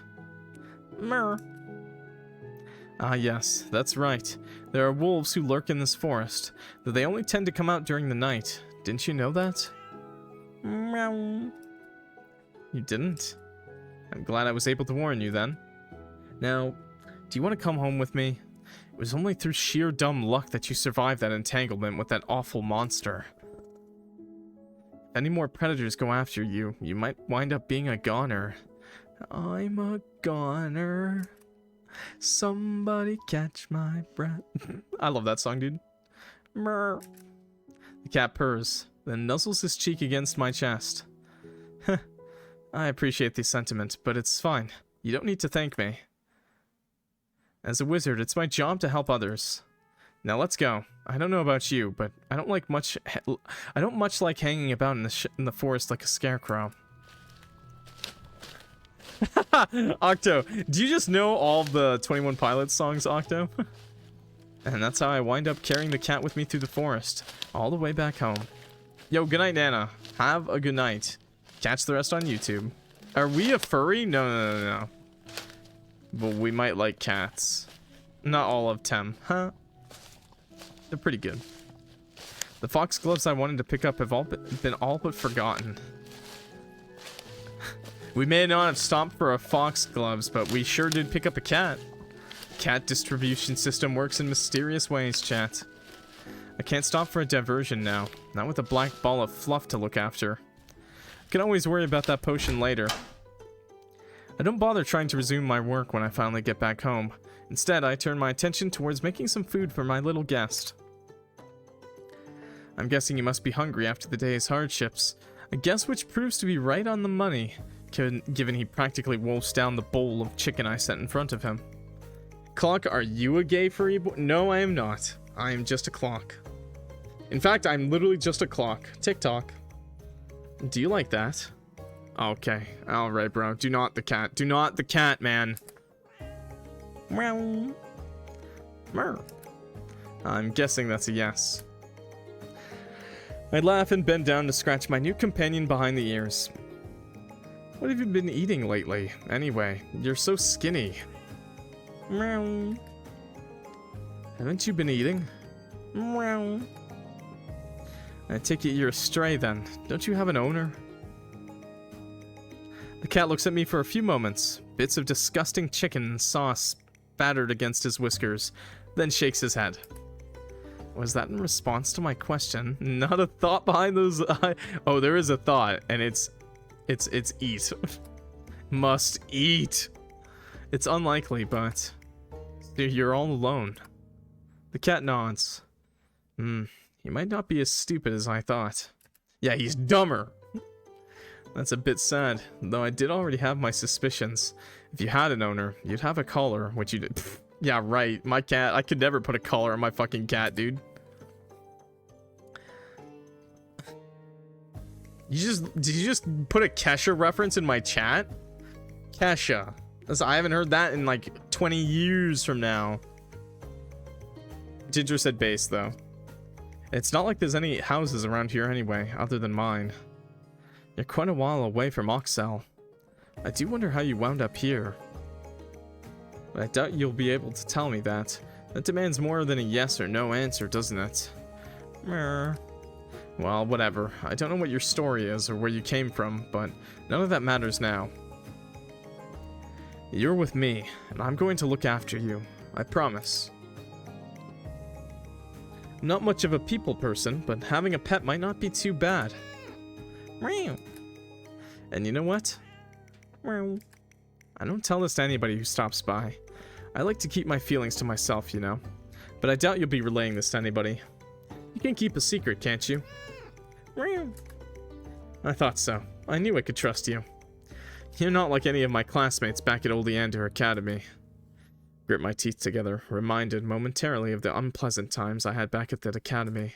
Mer. Ah yes, that's right. There are wolves who lurk in this forest, though they only tend to come out during the night. Didn't you know that? Meow. You didn't? I'm glad I was able to warn you then. Now, do you want to come home with me? It was only through sheer dumb luck that you survived that entanglement with that awful monster. If any more predators go after you, you might wind up being a goner. I'm a goner. Somebody catch my breath. I love that song, dude. Mer. The cat purrs, then nuzzles his cheek against my chest. I appreciate the sentiment, but it's fine. You don't need to thank me. As a wizard, it's my job to help others. Now let's go. I don't know about you, but I don't much like hanging about in the forest like a scarecrow. Octo, do you just know all the 21 Pilots songs, Octo? And that's how I wind up carrying the cat with me through the forest, all the way back home. Yo, good night, Nana. Have a good night. Catch the rest on YouTube. Are we a furry? No. But we might like cats. Not all of them, huh? They're pretty good. The fox gloves I wanted to pick up have been all but forgotten. We may not have stopped for a fox gloves, but we sure did pick up a cat. Cat distribution system works in mysterious ways, chat. I can't stop for a diversion now. Not with a black ball of fluff to look after. I can always worry about that potion later. I don't bother trying to resume my work when I finally get back home. Instead, I turn my attention towards making some food for my little guest. I'm guessing you must be hungry after the day's hardships. A guess which proves to be right on the money, given he practically wolfs down the bowl of chicken I set in front of him. Clock, are you a gay furry boy? No, I am not. I am just a clock. In fact, I'm literally just a clock. TikTok. Do you like that? Okay. Alright, bro. Do not the cat. Do not the cat, man. Meow. Mer. I'm guessing that's a yes. I laugh and bend down to scratch my new companion behind the ears. What have you been eating lately? Anyway, you're so skinny. Meow. Haven't you been eating? Meow. I take it you're a stray then. Don't you have an owner? The cat looks at me for a few moments, bits of disgusting chicken sauce spattered against his whiskers, then shakes his head. Was that in response to my question? Not a thought behind those eyes. Oh, there is a thought, and it's eat. Must eat. It's unlikely, but you're all alone. The cat nods. He might not be as stupid as I thought. Yeah, he's dumber. That's a bit sad, though I did already have my suspicions. If you had an owner, you'd have a collar, which you did. Pfft, yeah, right. My cat, I could never put a collar on my fucking cat, dude. Did you just put a Kesha reference in my chat? Kesha. I haven't heard that in like 20 years from now. Ginger said base, though. It's not like there's any houses around here anyway, other than mine. You're quite a while away from Oxel. I do wonder how you wound up here. But I doubt you'll be able to tell me that. That demands more than a yes or no answer, doesn't it? Mer. Well, whatever. I don't know what your story is or where you came from, but none of that matters now. You're with me, and I'm going to look after you. I promise. not much of a people person, but having a pet might not be too bad. And you know what? I don't tell this to anybody who stops by. I like to keep my feelings to myself, you know. But I doubt you'll be relaying this to anybody. You can keep a secret, can't you? I thought so. I knew I could trust you. You're not like any of my classmates back at Oleander Academy. Grit my teeth together, reminded momentarily of the unpleasant times I had back at that academy.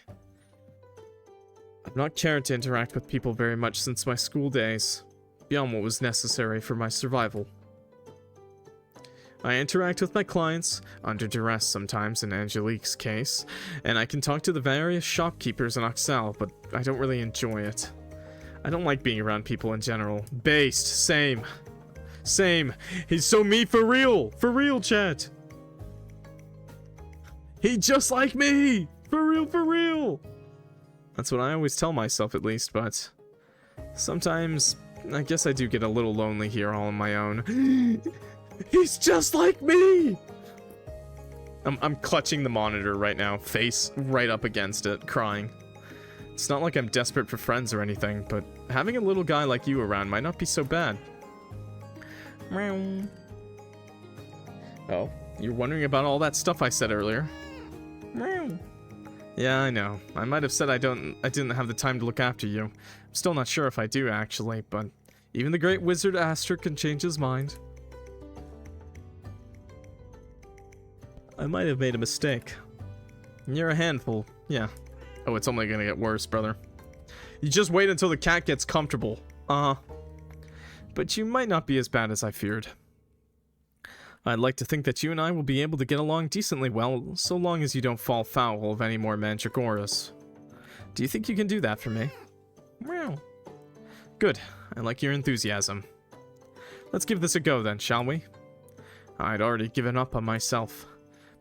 I've not cared to interact with people very much since my school days, beyond what was necessary for my survival. I interact with my clients, under duress sometimes in Angelique's case, and I can talk to the various shopkeepers in Oxel, but I don't really enjoy it. I don't like being around people in general. Based, same. Same. He's so me for real, chat. He just like me, for real. That's what I always tell myself at least, but sometimes I guess I do get a little lonely here all on my own. He's just like me! I'm clutching the monitor right now, face right up against it, crying. It's not like I'm desperate for friends or anything, but having a little guy like you around might not be so bad. Oh, you're wondering about all that stuff I said earlier? Yeah, I know. I might have said I didn't have the time to look after you. I'm still not sure if I do, actually, but even the great wizard Aster can change his mind. I might have made a mistake. You're a handful, yeah. Oh, it's only gonna get worse, brother. You just wait until the cat gets comfortable. But you might not be as bad as I feared. I'd like to think that you and I will be able to get along decently well, so long as you don't fall foul of any more mandragoras. Do you think you can do that for me? Well, good. I like your enthusiasm. Let's give this a go then, shall we? I'd already given up on myself,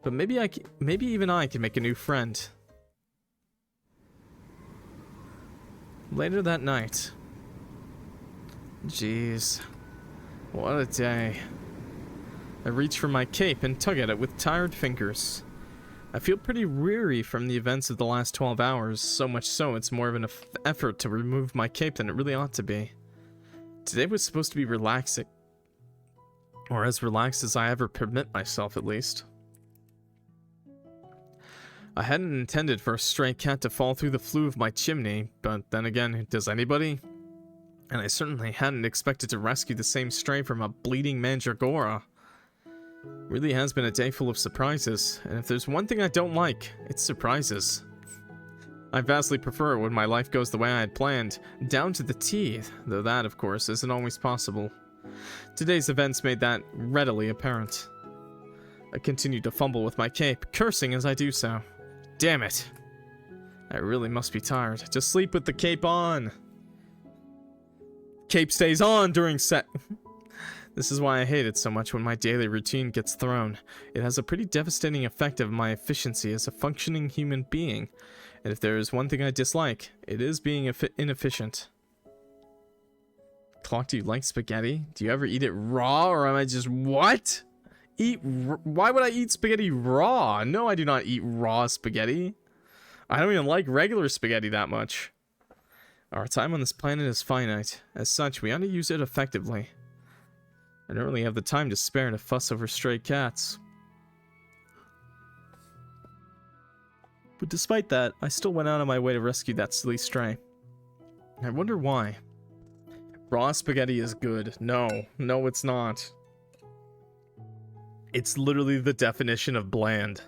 but maybe even I can make a new friend. Later that night. Jeez. What a day. I reach for my cape and tug at it with tired fingers. I feel pretty weary from the events of the last 12 hours, so much so it's more of an effort to remove my cape than it really ought to be. Today was supposed to be relaxing. Or as relaxed as I ever permit myself, at least. I hadn't intended for a stray cat to fall through the flue of my chimney, but then again, does anybody? And I certainly hadn't expected to rescue the same stray from a bleeding mandragora. Really has been a day full of surprises, and if there's one thing I don't like, it's surprises. I vastly prefer it when my life goes the way I had planned, down to the T, though that, of course, isn't always possible. Today's events made that readily apparent. I continued to fumble with my cape, cursing as I do so. Damn it! I really must be tired. Just sleep with the cape on! Cape stays on during set. This is why I hate it so much when my daily routine gets thrown. It has a pretty devastating effect on my efficiency as a functioning human being. And if there is one thing I dislike, it is being inefficient. Clock, do you like spaghetti? Do you ever eat it raw, or am I just... What? Why would I eat spaghetti raw? No, I do not eat raw spaghetti. I don't even like regular spaghetti that much. Our time on this planet is finite. As such, we ought to use it effectively. I don't really have the time to spare to fuss over stray cats. But despite that, I still went out of my way to rescue that silly stray. I wonder why. Raw spaghetti is good. No, it's not. It's literally the definition of bland.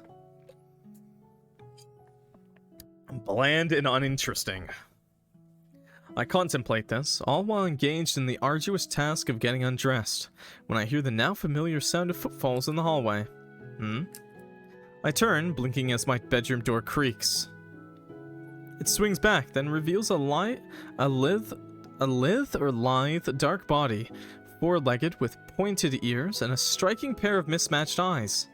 Bland and uninteresting. I contemplate this, all while engaged in the arduous task of getting undressed, when I hear the now familiar sound of footfalls in the hallway. I turn, blinking as my bedroom door creaks. It swings back, then reveals a lithe dark body, four-legged with pointed ears and a striking pair of mismatched eyes.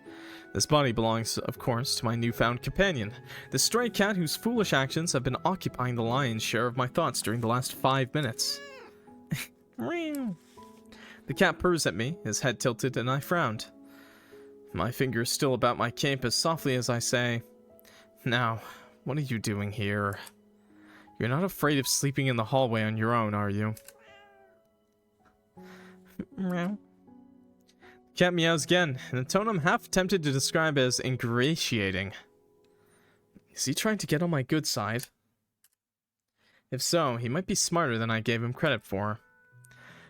This body belongs, of course, to my newfound companion, the stray cat whose foolish actions have been occupying the lion's share of my thoughts during the last 5 minutes. The cat purrs at me, his head tilted, and I frowned. My fingers still about my cape as softly as I say, "Now, what are you doing here? You're not afraid of sleeping in the hallway on your own, are you? Meow. Cat meows again, in a tone I'm half tempted to describe as ingratiating. Is he trying to get on my good side? If so, he might be smarter than I gave him credit for.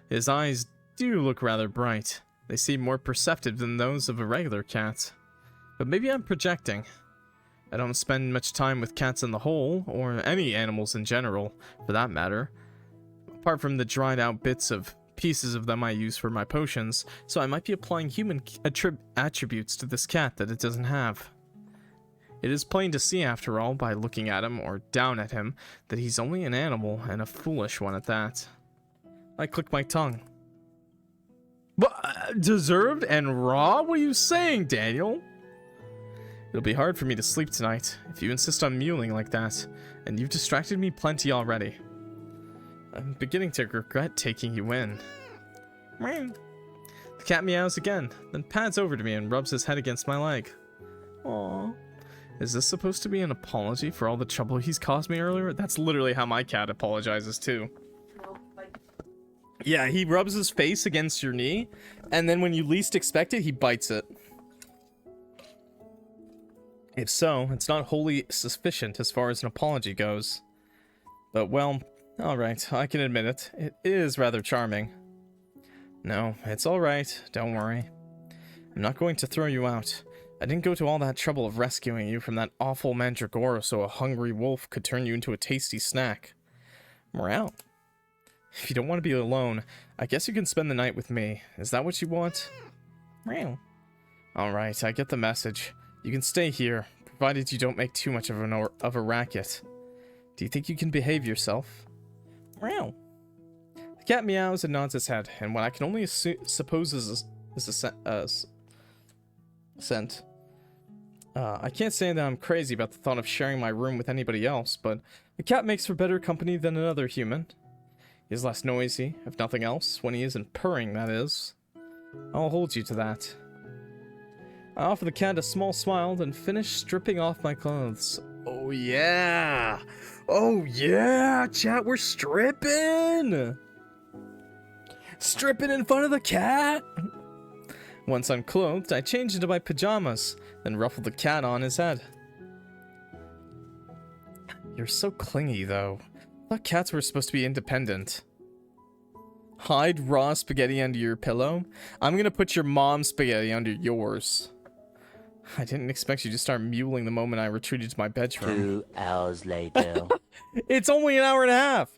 His eyes do look rather bright. They seem more perceptive than those of a regular cat. But maybe I'm projecting. I don't spend much time with cats in the whole, or any animals in general, for that matter. Apart from the dried out pieces of them I use for my potions, so I might be applying human attributes to this cat that it doesn't have. It is plain to see, after all, by looking at him, or down at him, that he's only an animal, and a foolish one at that. I click my tongue. What? Deserved and raw? What are you saying, Daniel? It'll be hard for me to sleep tonight, if you insist on mewling like that, and you've distracted me plenty already. I'm beginning to regret taking you in. The cat meows again, then pads over to me and rubs his head against my leg. Aww. Is this supposed to be an apology for all the trouble he's caused me earlier? That's literally how my cat apologizes too. No, like, Yeah, he rubs his face against your knee, and then when you least expect it, he bites it. If so, it's not wholly sufficient as far as an apology goes. But, well, alright, I can admit it. It is rather charming. No, it's alright, don't worry. I'm not going to throw you out. I didn't go to all that trouble of rescuing you from that awful mandragora so a hungry wolf could turn you into a tasty snack. Morale. If you don't want to be alone, I guess you can spend the night with me. Is that what you want? Morale. Alright, I get the message. You can stay here, provided you don't make too much of a racket. Do you think you can behave yourself? Morale. The cat meows and nods his head, and what I can only suppose is a scent. I can't say that I'm crazy about the thought of sharing my room with anybody else, but a cat makes for better company than another human. He is less noisy, if nothing else, when he isn't purring, that is. I'll hold you to that. I offer the cat a small smile, then finish stripping off my clothes. Oh yeah! Oh yeah! Chat, we're stripping! Stripping in front of the cat! Once unclothed, I change into my pajamas, then ruffle the cat on his head. You're so clingy, though. I thought cats were supposed to be independent. Hide raw spaghetti under your pillow? I'm gonna put your mom's spaghetti under yours. I didn't expect you to start mewling the moment I retreated to my bedroom. 2 hours later. It's only an hour and a half!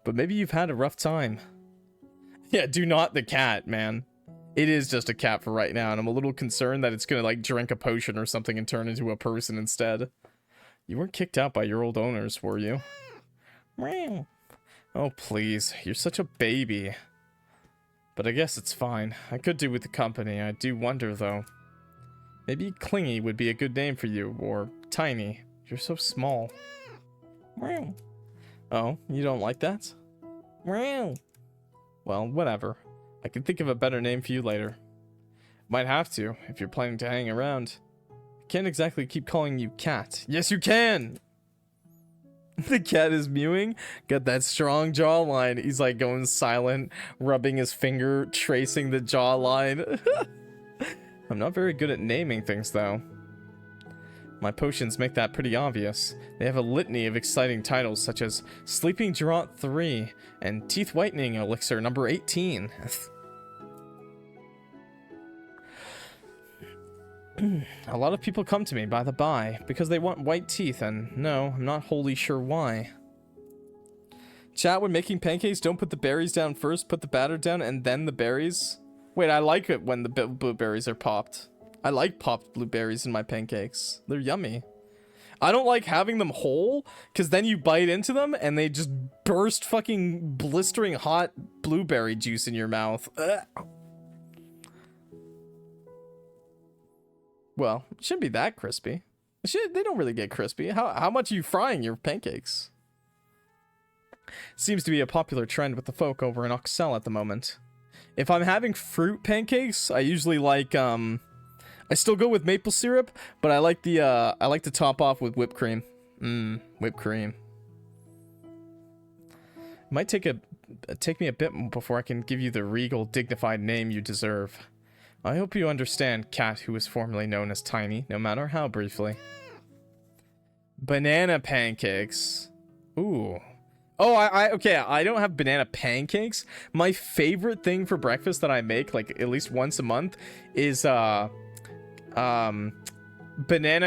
But maybe you've had a rough time. Yeah, do not the cat, man. It is just a cat for right now, and I'm a little concerned that it's gonna, like, drink a potion or something and turn into a person instead. You weren't kicked out by your old owners, were you? Meow. Oh, please. You're such a baby. But I guess it's fine. I could do with the company. I do wonder, though. Maybe Clingy would be a good name for you, or Tiny. You're so small. Meow. Oh, you don't like that? Meow. Well, whatever. I can think of a better name for you later. Might have to, if you're planning to hang around. Can't exactly keep calling you Cat. Yes, you can! The cat is mewing. Got that strong jawline. He's like going silent, rubbing his finger, tracing the jawline. I'm not very good at naming things, though. My potions make that pretty obvious. They have a litany of exciting titles such as Sleeping Draught 3 and Teeth Whitening Elixir number 18. A lot of people come to me, by the by, because they want white teeth, and no, I'm not wholly sure why. Chat, when making pancakes, don't put the berries down first, put the batter down, and then the berries. Wait, I like it when the blueberries are popped. I like popped blueberries in my pancakes. They're yummy. I don't like having them whole, because then you bite into them, and they just burst fucking blistering hot blueberry juice in your mouth. Ugh. Well, it shouldn't be that crispy. They don't really get crispy. How much are you frying your pancakes? Seems to be a popular trend with the folk over in Oxel at the moment. If I'm having fruit pancakes, I usually like, I still go with maple syrup, but I like to top off with whipped cream. Whipped cream. Might take me a bit before I can give you the regal, dignified name you deserve. I hope you understand, cat who was formerly known as Tiny, no matter how briefly. Banana pancakes. Ooh. Oh, okay, I don't have banana pancakes. My favorite thing for breakfast that I make, like, at least once a month, is, banana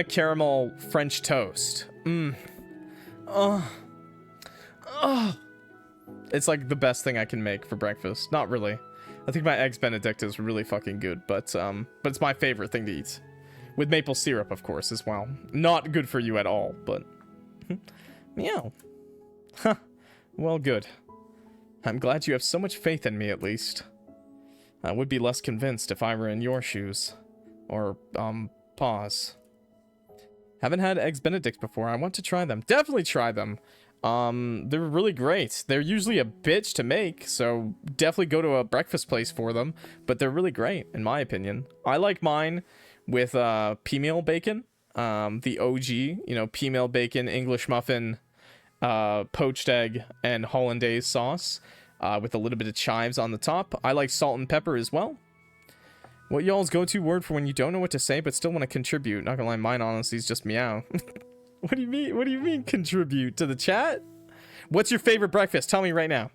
caramel French toast. It's like the best thing I can make for breakfast. Not really. I think my eggs Benedict is really fucking good, but it's my favorite thing to eat. With maple syrup, of course, as well. Not good for you at all, but... Meow. Huh. Well, good. I'm glad you have so much faith in me, at least. I would be less convinced if I were in your shoes. Or, paws. Haven't had eggs Benedict before. I want to try them. Definitely try them. They're really great. They're usually a bitch to make, so definitely go to a breakfast place for them. But they're really great, in my opinion. I like mine with, pea-meal bacon. The OG, you know, pea-meal bacon, English muffin, poached egg, and hollandaise sauce. With a little bit of chives on the top. I like salt and pepper as well. What y'all's go-to word for when you don't know what to say but still want to contribute? Not gonna lie, mine honestly is just meow. What do you mean? What do you mean contribute to the chat? What's your favorite breakfast? Tell me right now.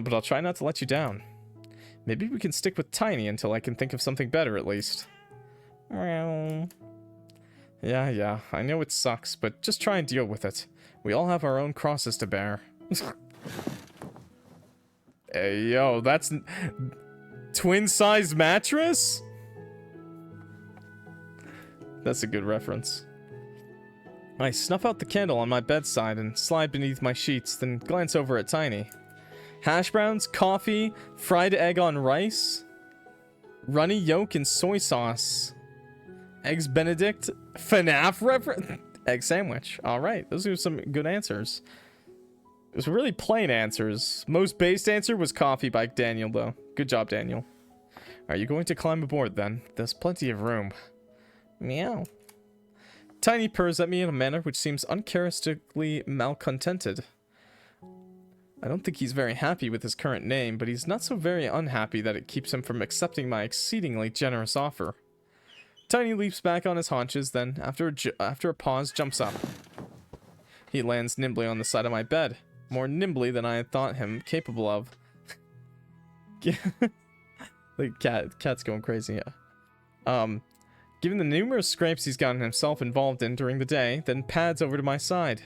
But I'll try not to let you down. Maybe we can stick with Tiny until I can think of something better at least. Yeah, I know it sucks, but just try and deal with it. We all have our own crosses to bear. Hey, yo, that's... twin-size mattress? That's a good reference. I snuff out the candle on my bedside and slide beneath my sheets, then glance over at Tiny. Hash browns, coffee, fried egg on rice, runny yolk and soy sauce, eggs Benedict, FNAF reference, egg sandwich. Alright, those are some good answers. It was really plain answers. Most based answer was coffee by Daniel, though. Good job, Daniel. Are you going to climb aboard, then? There's plenty of room. Meow. Tiny purrs at me in a manner which seems uncharacteristically malcontented. I don't think he's very happy with his current name, but he's not so very unhappy that it keeps him from accepting my exceedingly generous offer. Tiny leaps back on his haunches, then, after a pause, jumps up. He lands nimbly on the side of my bed. More nimbly than I had thought him capable of. The cat's going crazy. Given the numerous scrapes he's gotten himself involved in during the day, then pads over to my side.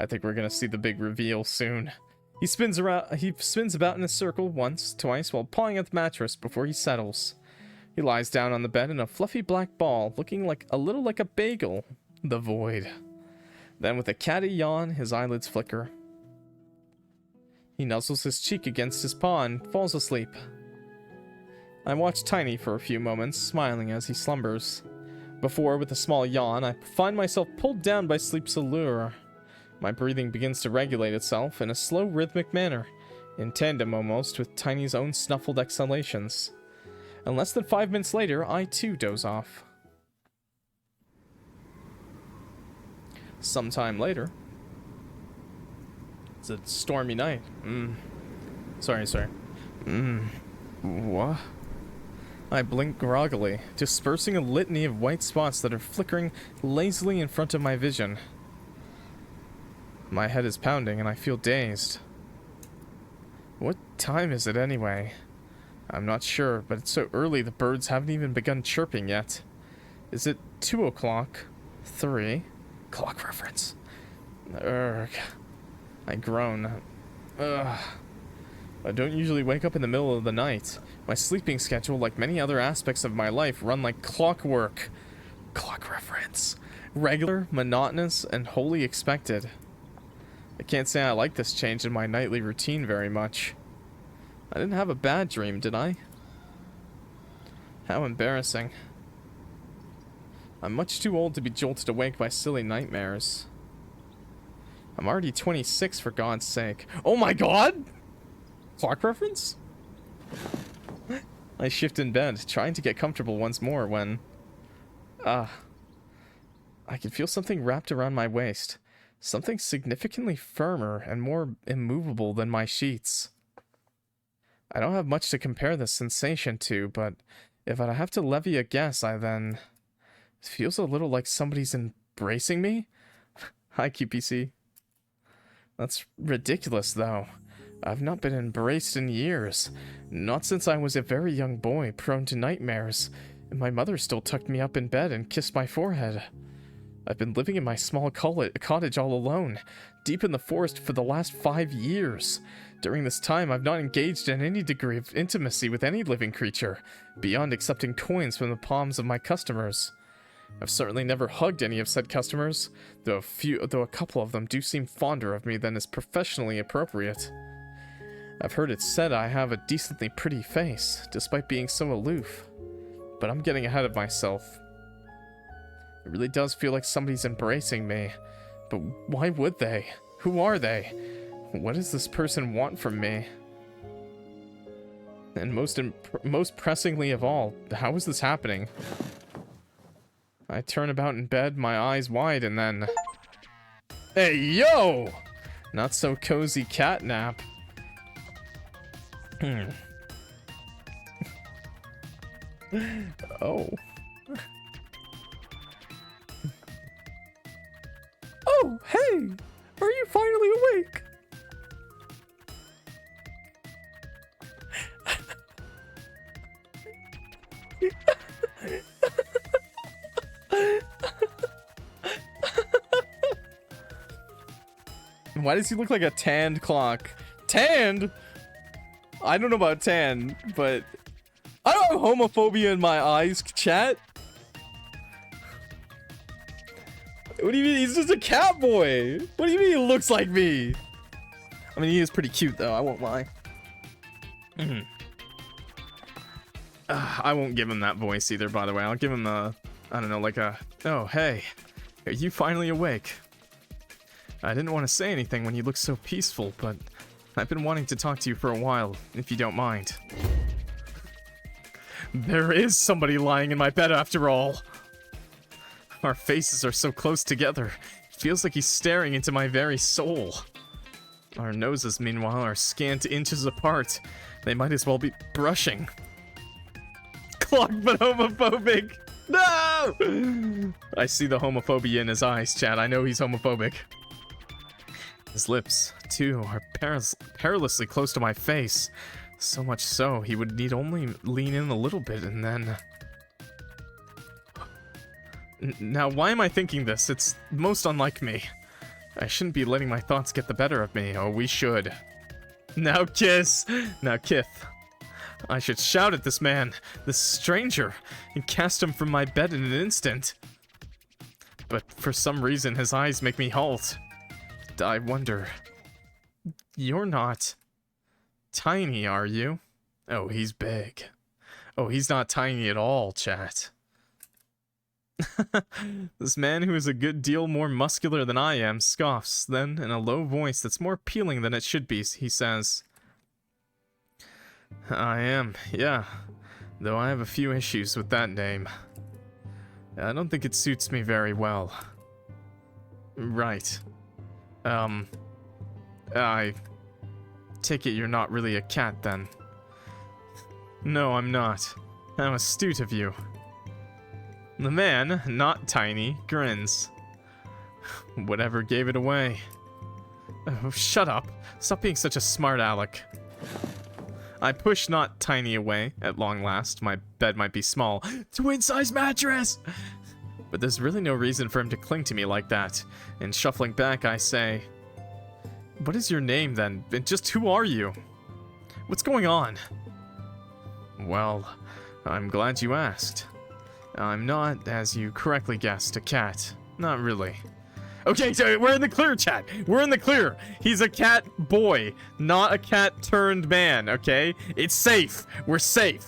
I think we're gonna see the big reveal soon. He spins about in a circle once, twice, while pawing at the mattress before he settles. He lies down on the bed in a fluffy black ball, looking a little like a bagel. The void. Then with a catty yawn, his eyelids flicker. He nuzzles his cheek against his paw and falls asleep. I watch Tiny for a few moments, smiling as he slumbers. Before, with a small yawn, I find myself pulled down by sleep's allure. My breathing begins to regulate itself in a slow, rhythmic manner, in tandem almost with Tiny's own snuffled exhalations. And less than 5 minutes later, I too doze off. Sometime later. It's a stormy night. Sorry. What? I blink groggily, dispersing a litany of white spots that are flickering lazily in front of my vision. My head is pounding and I feel dazed. What time is it anyway? I'm not sure, but it's so early the birds haven't even begun chirping yet. Is it 2 o'clock? 3? Clock reference. Urgh. I groan. Ugh. I don't usually wake up in the middle of the night. My sleeping schedule, like many other aspects of my life, run like clockwork. Clock reference. Regular, monotonous, and wholly expected. I can't say I like this change in my nightly routine very much. I didn't have a bad dream, did I? How embarrassing. I'm much too old to be jolted awake by silly nightmares. I'm already 26, for God's sake. Oh my god! Clock reference? I shift in bed, trying to get comfortable once more when... I I can feel something wrapped around my waist. Something significantly firmer and more immovable than my sheets. I don't have much to compare this sensation to, but if I have to levy a guess, it feels a little like somebody's embracing me? Hi, QPC. That's ridiculous, though. I've not been embraced in years. Not since I was a very young boy, prone to nightmares, and my mother still tucked me up in bed and kissed my forehead. I've been living in my small cottage all alone, deep in the forest for the last 5 years. During this time, I've not engaged in any degree of intimacy with any living creature, beyond accepting coins from the palms of my customers. I've certainly never hugged any of said customers, though a couple of them do seem fonder of me than is professionally appropriate. I've heard it said I have a decently pretty face, despite being so aloof. But I'm getting ahead of myself. It really does feel like somebody's embracing me. But why would they? Who are they? What does this person want from me? And most pressingly of all, how is this happening? I turn about in bed, my eyes wide, and then... Hey, yo! Not so cozy cat nap. Oh. Oh, hey! Are you finally awake? Why does he look like a tanned clock? Tanned? I don't know about tan, but I don't have homophobia in my eyes, chat. What do you mean? He's just a cat boy. What do you mean he looks like me? I mean, he is pretty cute, though. I won't lie. I won't give him that voice either, by the way. I'll give him a, I don't know, like a, oh, hey, are you finally awake? I didn't want to say anything when you look so peaceful, but I've been wanting to talk to you for a while, if you don't mind. There is somebody lying in my bed after all. Our faces are so close together. It feels like he's staring into my very soul. Our noses, meanwhile, are scant inches apart. They might as well be brushing. Clock but homophobic. No! I see the homophobia in his eyes, chat. I know he's homophobic. His lips, too, are perilously close to my face. So much so, he would need only lean in a little bit and then... Now, why am I thinking this? It's most unlike me. I shouldn't be letting my thoughts get the better of me. Oh, we should. Now kiss! Now kith. I should shout at this man, this stranger, and cast him from my bed in an instant. But for some reason, his eyes make me halt. I wonder... You're not... tiny, are you? Oh, he's big. Oh, he's not tiny at all, chat. This man, who is a good deal more muscular than I am, scoffs. Then, in a low voice that's more appealing than it should be, he says... I am, yeah. Though I have a few issues with that name. I don't think it suits me very well. Right. I take it you're not really a cat, then. No, I'm not. How astute of you. The man, not tiny, grins. Whatever gave it away. Oh, shut up. Stop being such a smart aleck. I push not tiny away, at long last. My bed might be small. Twin-size mattress! But there's really no reason for him to cling to me like that. And shuffling back, I say... What is your name, then? And just who are you? What's going on? Well, I'm glad you asked. I'm not, as you correctly guessed, a cat. Not really. Okay, so we're in the clear, chat. We're in the clear. He's a cat boy, not a cat-turned man, okay? It's safe. We're safe.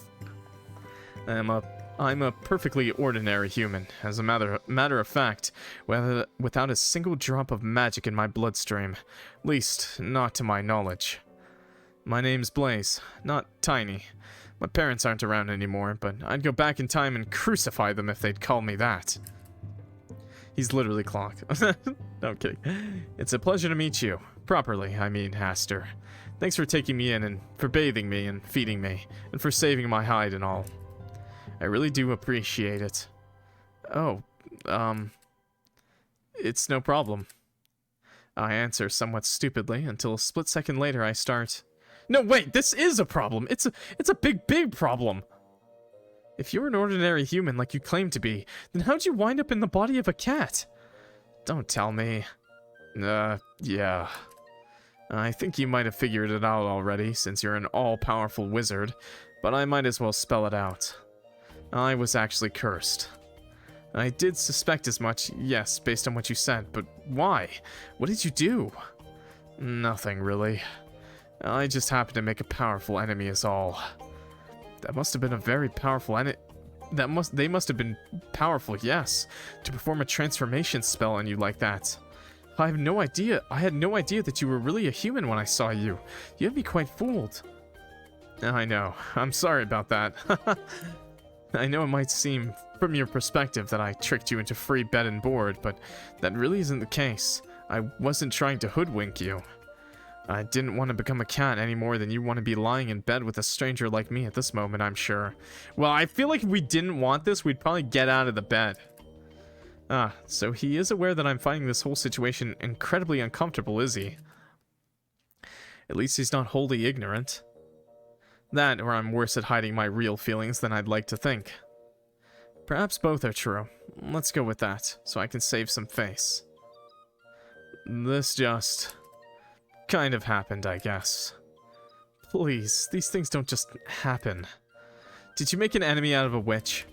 I'm a perfectly ordinary human. As a matter of fact, without a single drop of magic in my bloodstream. At least, not to my knowledge. My name's Blaze, not Tiny. My parents aren't around anymore, but I'd go back in time and crucify them if they'd call me that. He's literally Clock. No, I'm kidding. It's a pleasure to meet you. Properly, I mean, Aster. Thanks for taking me in and for bathing me and feeding me and for saving my hide and all. I really do appreciate it. Oh, it's no problem. I answer somewhat stupidly until a split second later I start. No, wait, this is a problem. It's a big problem. If you're an ordinary human like you claim to be, then how'd you wind up in the body of a cat? Don't tell me. Yeah. I think you might have figured it out already, since you're an all-powerful wizard, but I might as well spell it out. I was actually cursed. I did suspect as much, yes, based on what you said, but why? What did you do? Nothing, really. I just happened to make a powerful enemy is all. That must have been a very powerful enemy. They must have been powerful, yes, to perform a transformation spell on you like that. I have no idea. I had no idea that you were really a human when I saw you. You had me quite fooled. I know. I'm sorry about that. I know it might seem, from your perspective, that I tricked you into free bed and board, but that really isn't the case. I wasn't trying to hoodwink you. I didn't want to become a cat any more than you want to be lying in bed with a stranger like me at this moment, I'm sure. Well, I feel like if we didn't want this, we'd probably get out of the bed. So he is aware that I'm finding this whole situation incredibly uncomfortable, is he? At least he's not wholly ignorant. That, or I'm worse at hiding my real feelings than I'd like to think. Perhaps both are true. Let's go with that, so I can save some face. This just kind of happened, I guess. Please, these things don't just happen. Did you make an enemy out of a witch?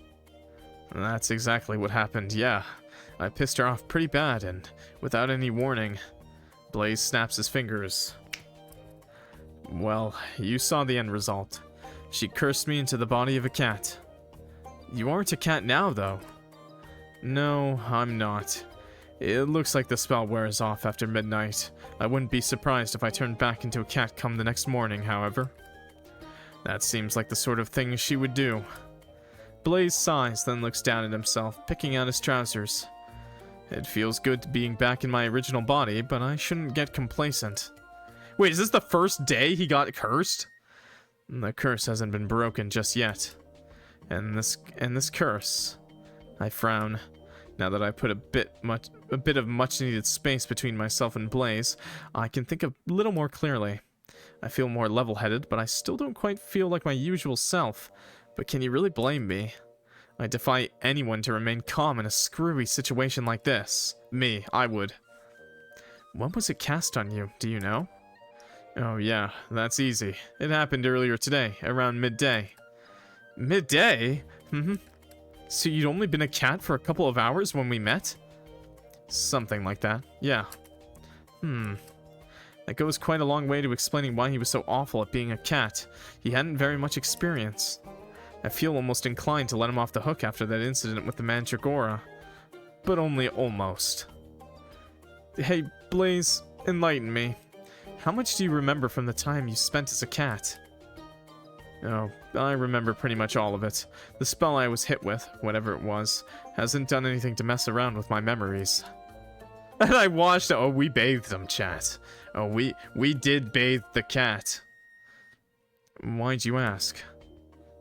That's exactly what happened, yeah. I pissed her off pretty bad, and without any warning, Blaze snaps his fingers. Well, you saw the end result. She cursed me into the body of a cat. You aren't a cat now, though. No, I'm not. It looks like the spell wears off after midnight. I wouldn't be surprised if I turned back into a cat come the next morning, however. That seems like the sort of thing she would do. Blaze sighs, then looks down at himself, picking out his trousers. It feels good being back in my original body, but I shouldn't get complacent. Wait, is this the first day he got cursed? The curse hasn't been broken just yet. And this curse, I frown. Now that I put a bit of much-needed space between myself and Blaze, I can think a little more clearly. I feel more level-headed, but I still don't quite feel like my usual self. But can you really blame me? I defy anyone to remain calm in a screwy situation like this. Me, I would. When was it cast on you, do you know? Oh yeah, that's easy. It happened earlier today, around midday. Midday? So you'd only been a cat for a couple of hours when we met? Something like that, yeah. That goes quite a long way to explaining why he was so awful at being a cat. He hadn't very much experience. I feel almost inclined to let him off the hook after that incident with the Mandragora. But only almost. Hey, Blaze, enlighten me. How much do you remember from the time you spent as a cat? Oh, I remember pretty much all of it. The spell I was hit with, whatever it was, hasn't done anything to mess around with my memories. And I watched. Oh, we bathed them, chat. Oh, we did bathe the cat. Why'd you ask?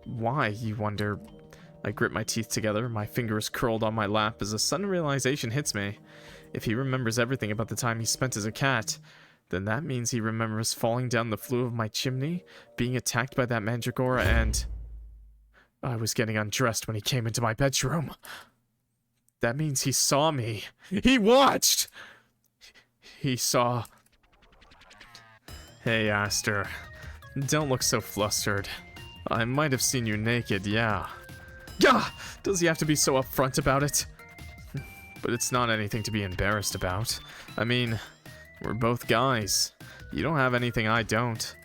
Why, you wonder? I grip my teeth together, my fingers curled on my lap as a sudden realization hits me. If he remembers everything about the time he spent as a cat, then that means he remembers falling down the flue of my chimney, being attacked by that Mandragora, and I was getting undressed when he came into my bedroom. That means he saw me. He watched! He saw... Hey, Aster. Don't look so flustered. I might have seen you naked, yeah. Gah! Does he have to be so upfront about it? But it's not anything to be embarrassed about. I mean, we're both guys. You don't have anything I don't.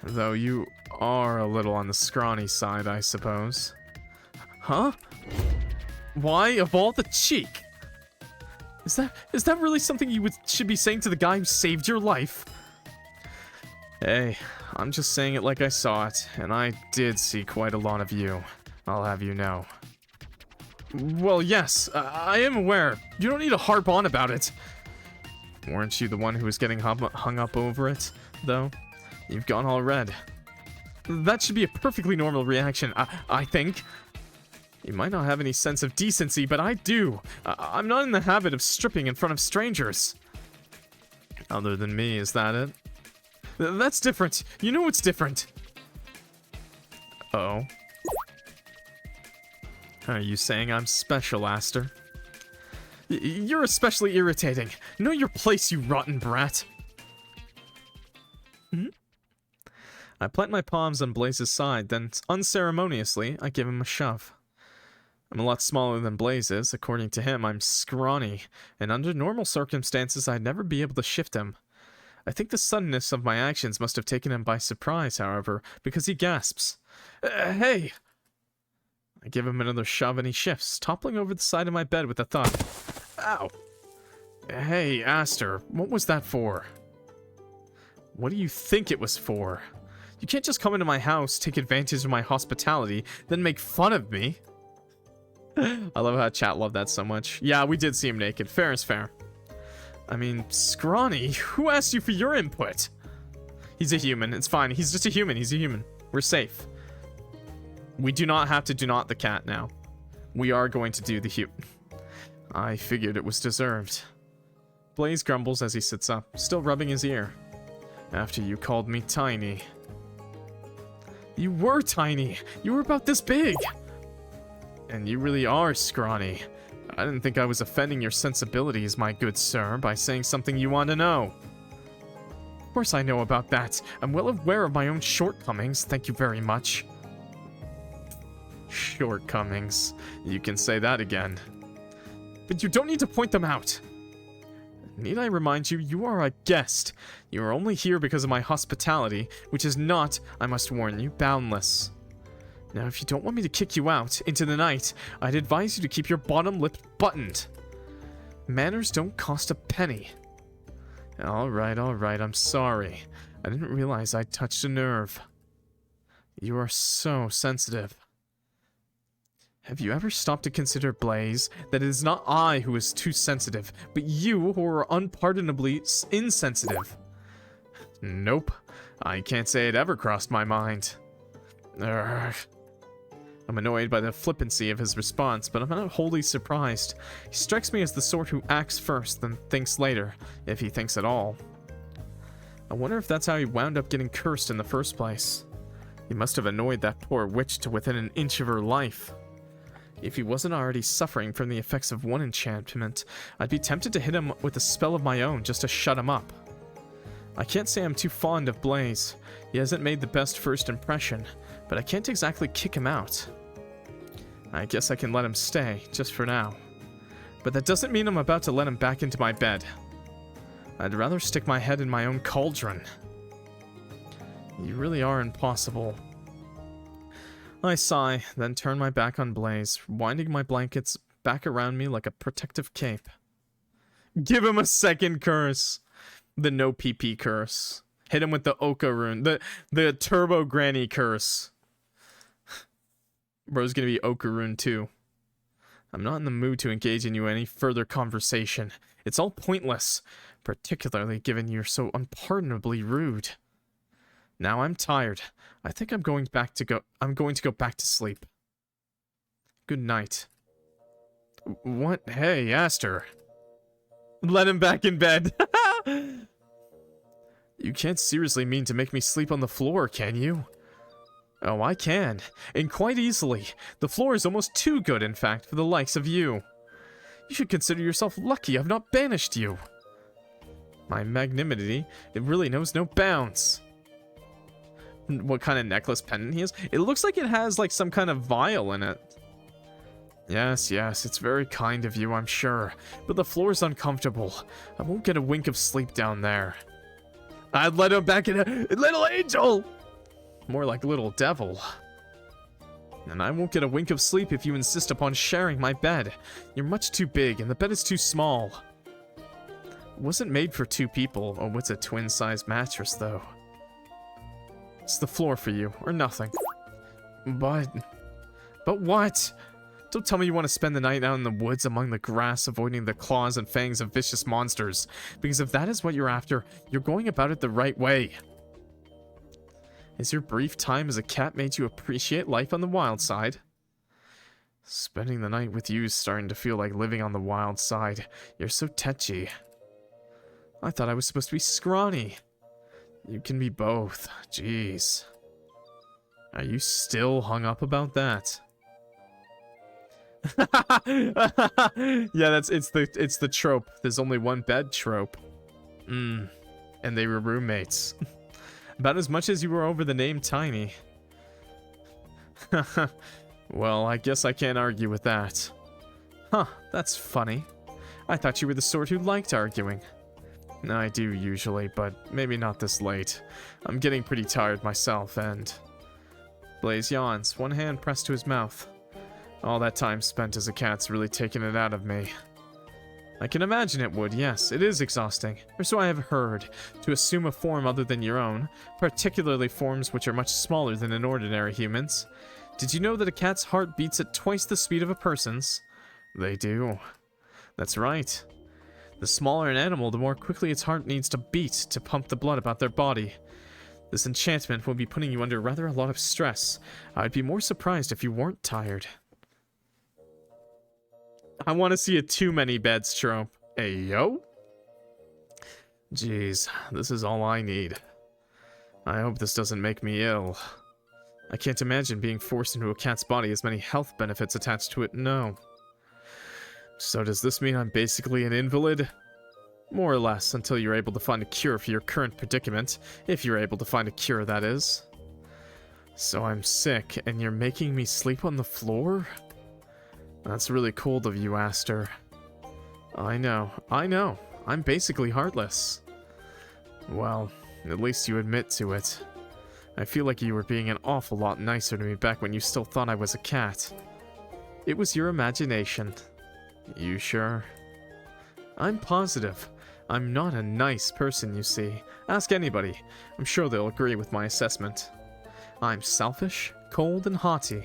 Though you are a little on the scrawny side, I suppose. Huh? Why, of all the cheek? Is that really something you should be saying to the guy who saved your life? Hey, I'm just saying it like I saw it, and I did see quite a lot of you. I'll have you know. Well, yes, I am aware. You don't need to harp on about it. Weren't you the one who was getting hung up over it, though? You've gone all red. That should be a perfectly normal reaction, I think. You might not have any sense of decency, but I do. I'm not in the habit of stripping in front of strangers. Other than me, is that it? That's different. You know it's different. Oh. Are you saying I'm special, Aster? You're especially irritating. Know your place, you rotten brat. I plant my palms on Blaze's side, then unceremoniously, I give him a shove. I'm a lot smaller than Blaze is. According to him, I'm scrawny, and under normal circumstances, I'd never be able to shift him. I think the suddenness of my actions must have taken him by surprise, however, because he gasps. Hey! I give him another shove and he shifts, toppling over the side of my bed with a thud. Ow! Hey, Aster, what was that for? What do you think it was for? You can't just come into my house, take advantage of my hospitality, then make fun of me. I love how chat loved that so much. Yeah, we did see him naked. Fair is fair. I mean, scrawny, who asked you for your input? He's a human. It's fine. He's just a human. He's a human. We're safe. We do not have to do not the cat now. We are going to do the human. I figured it was deserved. Blaze grumbles as he sits up, still rubbing his ear. After you called me tiny. You were tiny. You were about this big. And you really are scrawny. I didn't think I was offending your sensibilities, my good sir, by saying something you want to know. Of course I know about that. I'm well aware of my own shortcomings, thank you very much. Shortcomings. You can say that again. But you don't need to point them out. Need I remind you, you are a guest. You are only here because of my hospitality, which is not, I must warn you, boundless. Now, if you don't want me to kick you out into the night, I'd advise you to keep your bottom lip buttoned. Manners don't cost a penny. Alright, I'm sorry. I didn't realize I touched a nerve. You are so sensitive. Have you ever stopped to consider, Blaze, that it is not I who is too sensitive, but you who are unpardonably insensitive? Nope. I can't say it ever crossed my mind. Urgh. I'm annoyed by the flippancy of his response, but I'm not wholly surprised. He strikes me as the sort who acts first, then thinks later, if he thinks at all. I wonder if that's how he wound up getting cursed in the first place. He must have annoyed that poor witch to within an inch of her life. If he wasn't already suffering from the effects of one enchantment, I'd be tempted to hit him with a spell of my own just to shut him up. I can't say I'm too fond of Blaze. He hasn't made the best first impression, but I can't exactly kick him out. I guess I can let him stay, just for now. But that doesn't mean I'm about to let him back into my bed. I'd rather stick my head in my own cauldron. You really are impossible. I sigh, then turn my back on Blaze, winding my blankets back around me like a protective cape. Give him a second curse. The no PP curse. Hit him with the Oka rune. The Turbo Granny curse. Bro's gonna be Oka rune too. I'm not in the mood to engage in you any further conversation. It's all pointless, particularly given you're so unpardonably rude. Now I'm tired. I think I'm going to go back to sleep. Good night. What? Hey, Aster. Let him back in bed. You can't seriously mean to make me sleep on the floor, can you? Oh, I can. And quite easily. The floor is almost too good, in fact, for the likes of you. You should consider yourself lucky I've not banished you. My magnanimity, it really knows no bounds. What kind of necklace pendant he has? It looks like it has, like, some kind of vial in it. Yes, it's very kind of you, I'm sure. But the floor's uncomfortable. I won't get a wink of sleep down there. I'd let him back in a little angel! More like little devil. And I won't get a wink of sleep if you insist upon sharing my bed. You're much too big, and the bed is too small. It wasn't made for two people. Oh, what's a twin-size mattress, though? It's the floor for you, or nothing. But what? Don't tell me you want to spend the night out in the woods among the grass, avoiding the claws and fangs of vicious monsters. Because if that is what you're after, you're going about it the right way. Has your brief time as a cat made you appreciate life on the wild side? Spending the night with you is starting to feel like living on the wild side. You're so tetchy. I thought I was supposed to be scrawny. You can be both. Jeez. Are you still hung up about that? Yeah, it's the trope. There's only one bed trope. And they were roommates. About as much as you were over the name Tiny. Well, I guess I can't argue with that. Huh, that's funny. I thought you were the sort who liked arguing. I do usually, but maybe not this late. I'm getting pretty tired myself, and... Blaze yawns, one hand pressed to his mouth. All that time spent as a cat's really taken it out of me. I can imagine it would, yes. It is exhausting, or so I have heard, to assume a form other than your own, particularly forms which are much smaller than an ordinary human's. Did you know that a cat's heart beats at twice the speed of a person's? They do. That's right. The smaller an animal, the more quickly its heart needs to beat to pump the blood about their body. This enchantment will be putting you under rather a lot of stress. I'd be more surprised if you weren't tired. I want to see a too many beds trope. Ayo? Jeez, this is all I need. I hope this doesn't make me ill. I can't imagine being forced into a cat's body as many health benefits attached to it, no. So does this mean I'm basically an invalid? More or less, until you're able to find a cure for your current predicament. If you're able to find a cure, that is. So I'm sick, and you're making me sleep on the floor? That's really cold of you, Aster. I know. I'm basically heartless. Well, at least you admit to it. I feel like you were being an awful lot nicer to me back when you still thought I was a cat. It was your imagination. You sure? I'm positive. I'm not a nice person, you see. Ask anybody. I'm sure they'll agree with my assessment. I'm selfish, cold, and haughty.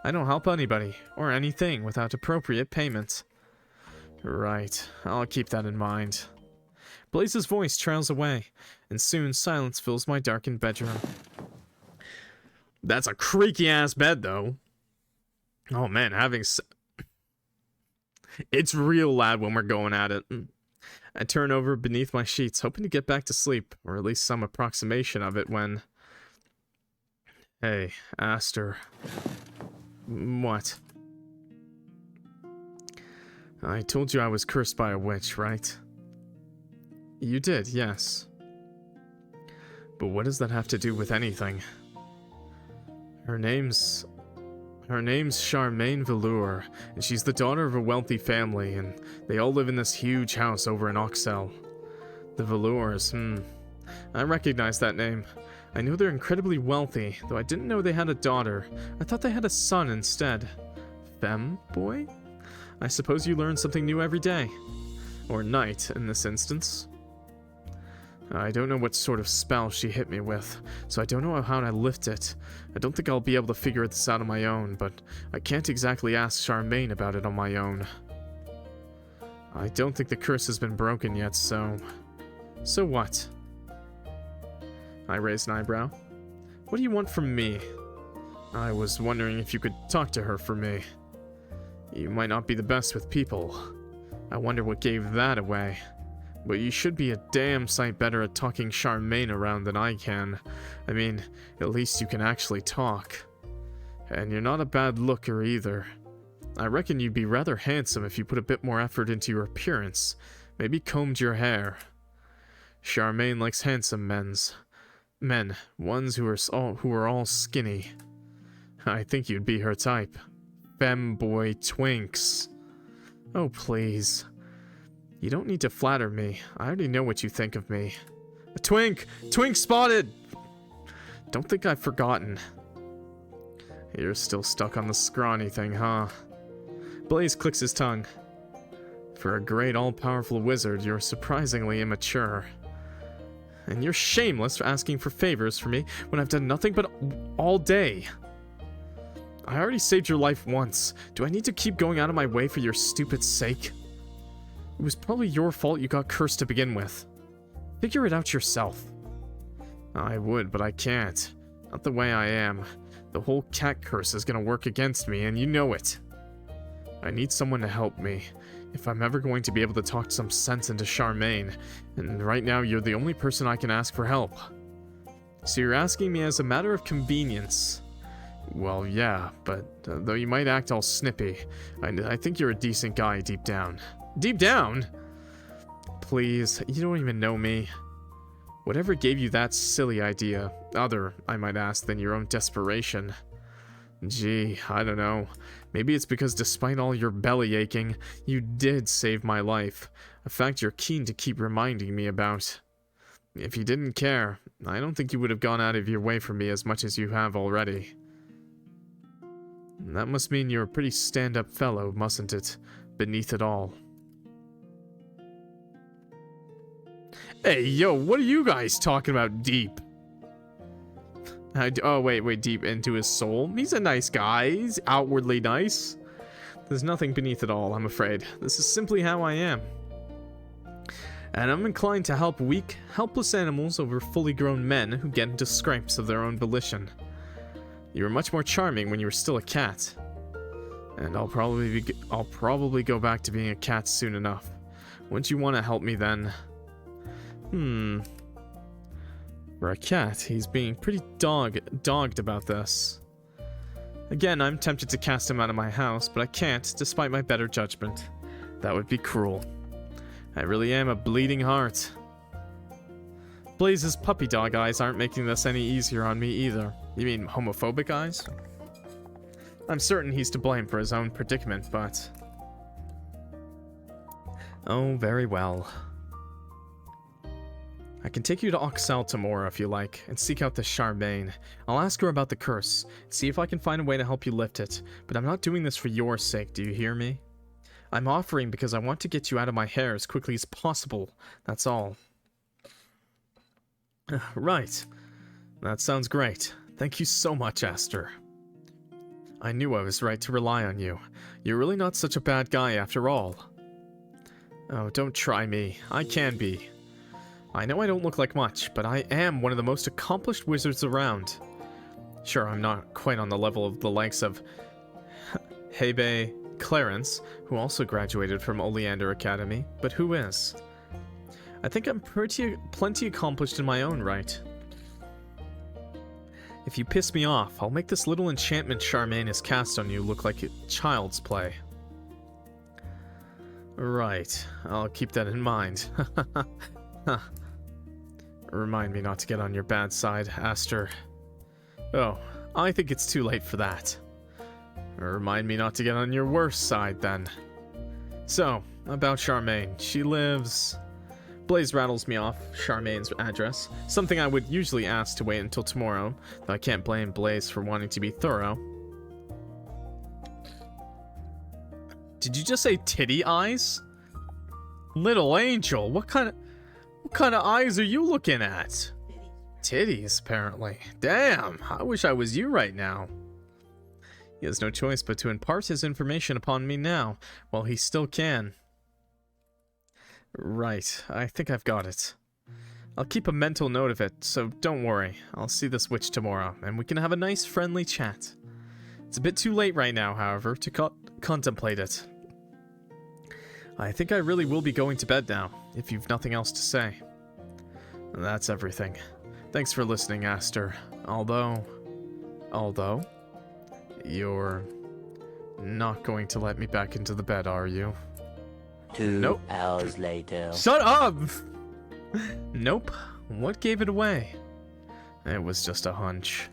I don't help anybody, or anything, without appropriate payment. Right, I'll keep that in mind. Blaze's voice trails away, and soon silence fills my darkened bedroom. That's a creaky-ass bed, though. Oh man, it's real loud when we're going at it. I turn over beneath my sheets, hoping to get back to sleep, or at least some approximation of it when... Hey, Aster. What? I told you I was cursed by a witch, right? You did, yes. But what does that have to do with anything? Her name's Charmaine Velour, and she's the daughter of a wealthy family, and they all live in this huge house over in Oxel. The Velours, I recognize that name. I know they're incredibly wealthy, though I didn't know they had a daughter. I thought they had a son instead. Femboy? I suppose you learn something new every day. Or night, in this instance. I don't know what sort of spell she hit me with, so I don't know how to lift it. I don't think I'll be able to figure this out on my own, but I can't exactly ask Charmaine about it on my own. I don't think the curse has been broken yet, so... So what? I raised an eyebrow. What do you want from me? I was wondering if you could talk to her for me. You might not be the best with people. I wonder what gave that away. But you should be a damn sight better at talking Charmaine around than I can. I mean, at least you can actually talk. And you're not a bad looker either. I reckon you'd be rather handsome if you put a bit more effort into your appearance. Maybe combed your hair. Charmaine likes handsome men, ones who are all skinny. I think you'd be her type. Femboy twinks. Oh, please. You don't need to flatter me. I already know what you think of me. A twink! Twink spotted! Don't think I've forgotten. You're still stuck on the scrawny thing, huh? Blaze clicks his tongue. For a great all-powerful wizard, you're surprisingly immature. And you're shameless for asking for favors for me when I've done nothing but all day. I already saved your life once. Do I need to keep going out of my way for your stupid sake? It was probably your fault you got cursed to begin with. Figure it out yourself. I would, but I can't. Not the way I am. The whole cat curse is gonna work against me, and you know it. I need someone to help me, if I'm ever going to be able to talk some sense into Charmaine, and right now you're the only person I can ask for help. So you're asking me as a matter of convenience. Well, yeah, but though you might act all snippy, I think you're a decent guy deep down. Deep down? Please, you don't even know me. Whatever gave you that silly idea, other, I might ask, than your own desperation? Gee, I don't know. Maybe it's because despite all your belly aching, you did save my life. A fact you're keen to keep reminding me about. If you didn't care, I don't think you would have gone out of your way for me as much as you have already. That must mean you're a pretty stand-up fellow, mustn't it? Beneath it all. Hey, yo, what are you guys talking about deep? Oh, wait, deep into his soul? He's a nice guy. He's outwardly nice. There's nothing beneath it all, I'm afraid. This is simply how I am. And I'm inclined to help weak, helpless animals over fully grown men who get into scrapes of their own volition. You were much more charming when you were still a cat. And I'll probably go back to being a cat soon enough. Wouldn't you want to help me then? For a cat, he's being pretty dogged about this. Again, I'm tempted to cast him out of my house, but I can't, despite my better judgment. That would be cruel. I really am a bleeding heart. Blaze's puppy dog eyes aren't making this any easier on me either. You mean homophobic eyes? I'm certain he's to blame for his own predicament, but... Oh, very well. I can take you to Oxel tomorrow if you like, and seek out this Charmaine. I'll ask her about the curse, see if I can find a way to help you lift it, but I'm not doing this for your sake, do you hear me? I'm offering because I want to get you out of my hair as quickly as possible, that's all. Right. That sounds great. Thank you so much, Aster. I knew I was right to rely on you. You're really not such a bad guy after all. Oh, don't try me. I can be. I know I don't look like much, but I am one of the most accomplished wizards around. Sure, I'm not quite on the level of the likes of Hehe, Clarence, who also graduated from Oleander Academy, but who is? I think I'm plenty accomplished in my own right. If you piss me off, I'll make this little enchantment Charmaine has cast on you look like a child's play. Right, I'll keep that in mind. Remind me not to get on your bad side, Aster. Oh, I think it's too late for that. Remind me not to get on your worst side, then. So, about Charmaine. She lives... Blaze rattles me off Charmaine's address, something I would usually ask to wait until tomorrow, though I can't blame Blaze for wanting to be thorough. Did you just say titty eyes? Little angel, what kind of eyes are you looking at? Titties, apparently. Damn, I wish I was you right now. He has no choice but to impart his information upon me now, while he still can. Right, I think I've got it. I'll keep a mental note of it, so don't worry. I'll see this witch tomorrow, and we can have a nice friendly chat. It's a bit too late right now, however, to contemplate it. I think I really will be going to bed now, if you've nothing else to say. That's everything. Thanks for listening, Aster. Although, you're not going to let me back into the bed, are you? 2 hours later. Shut up! Nope. What gave it away? It was just a hunch.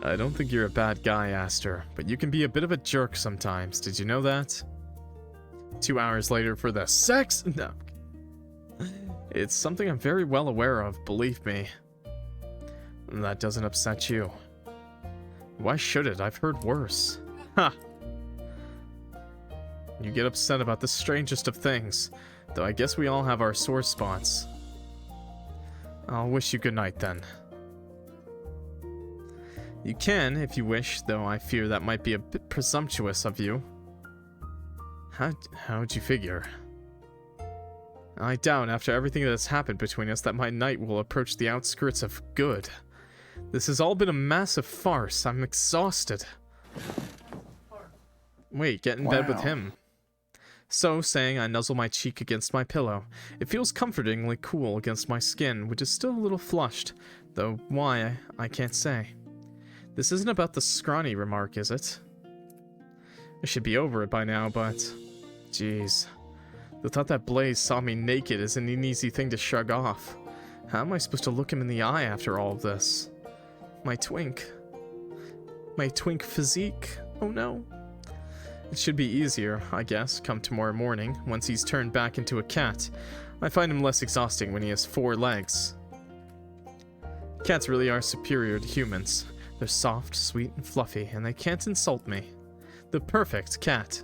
I don't think you're a bad guy, Aster, but you can be a bit of a jerk sometimes. Did you know that? 2 hours later for the sex? No. It's something I'm very well aware of, believe me. That doesn't upset you. Why should it? I've heard worse. Ha! You get upset about the strangest of things, though I guess we all have our sore spots. I'll wish you good night then. You can, if you wish, though I fear that might be a bit presumptuous of you. How'd you figure? I doubt, after everything that has happened between us, that my knight will approach the outskirts of good. This has all been a massive farce. I'm exhausted. Wait, get in bed with him. So saying, I nuzzle my cheek against my pillow. It feels comfortingly cool against my skin, which is still a little flushed, though why, I can't say. This isn't about the scrawny remark, is it? I should be over it by now, but... Jeez. The thought that Blaze saw me naked isn't an easy thing to shrug off. How am I supposed to look him in the eye after all of this? My twink. My twink physique. Oh no. It should be easier, I guess, come tomorrow morning, once he's turned back into a cat. I find him less exhausting when he has 4 legs. Cats really are superior to humans. They're soft, sweet, and fluffy, and they can't insult me. The perfect cat.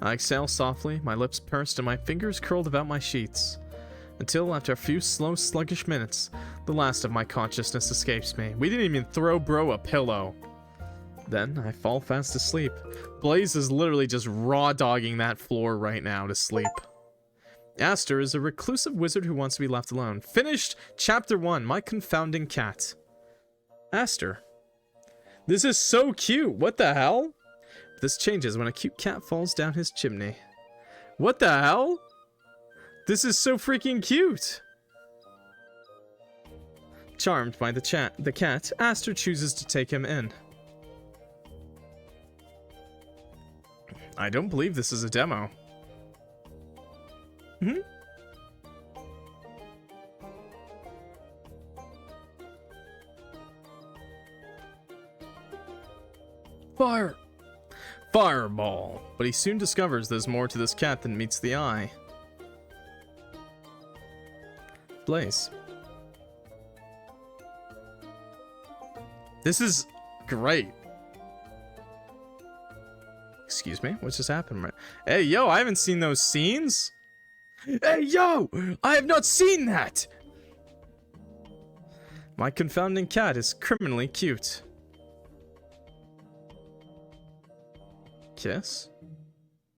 I exhale softly, my lips pursed, and my fingers curled about my sheets. Until, after a few slow, sluggish minutes, the last of my consciousness escapes me. We didn't even throw bro a pillow. Then, I fall fast asleep. Blaze is literally just raw-dogging that floor right now to sleep. Aster is a reclusive wizard who wants to be left alone. Finished Chapter 1, My Confounding Cat. Aster. This is so cute! What the hell? This changes when a cute cat falls down his chimney. What the hell? This is so freaking cute! Charmed by the cat, Aster chooses to take him in. I don't believe this is a demo. Fire! Fireball! But he soon discovers there's more to this cat than meets the eye. Blaze. This is great. Excuse me? What just happened? Hey, yo, I haven't seen those scenes. Hey, yo! I have not seen that! My confounding cat is criminally cute. Kiss?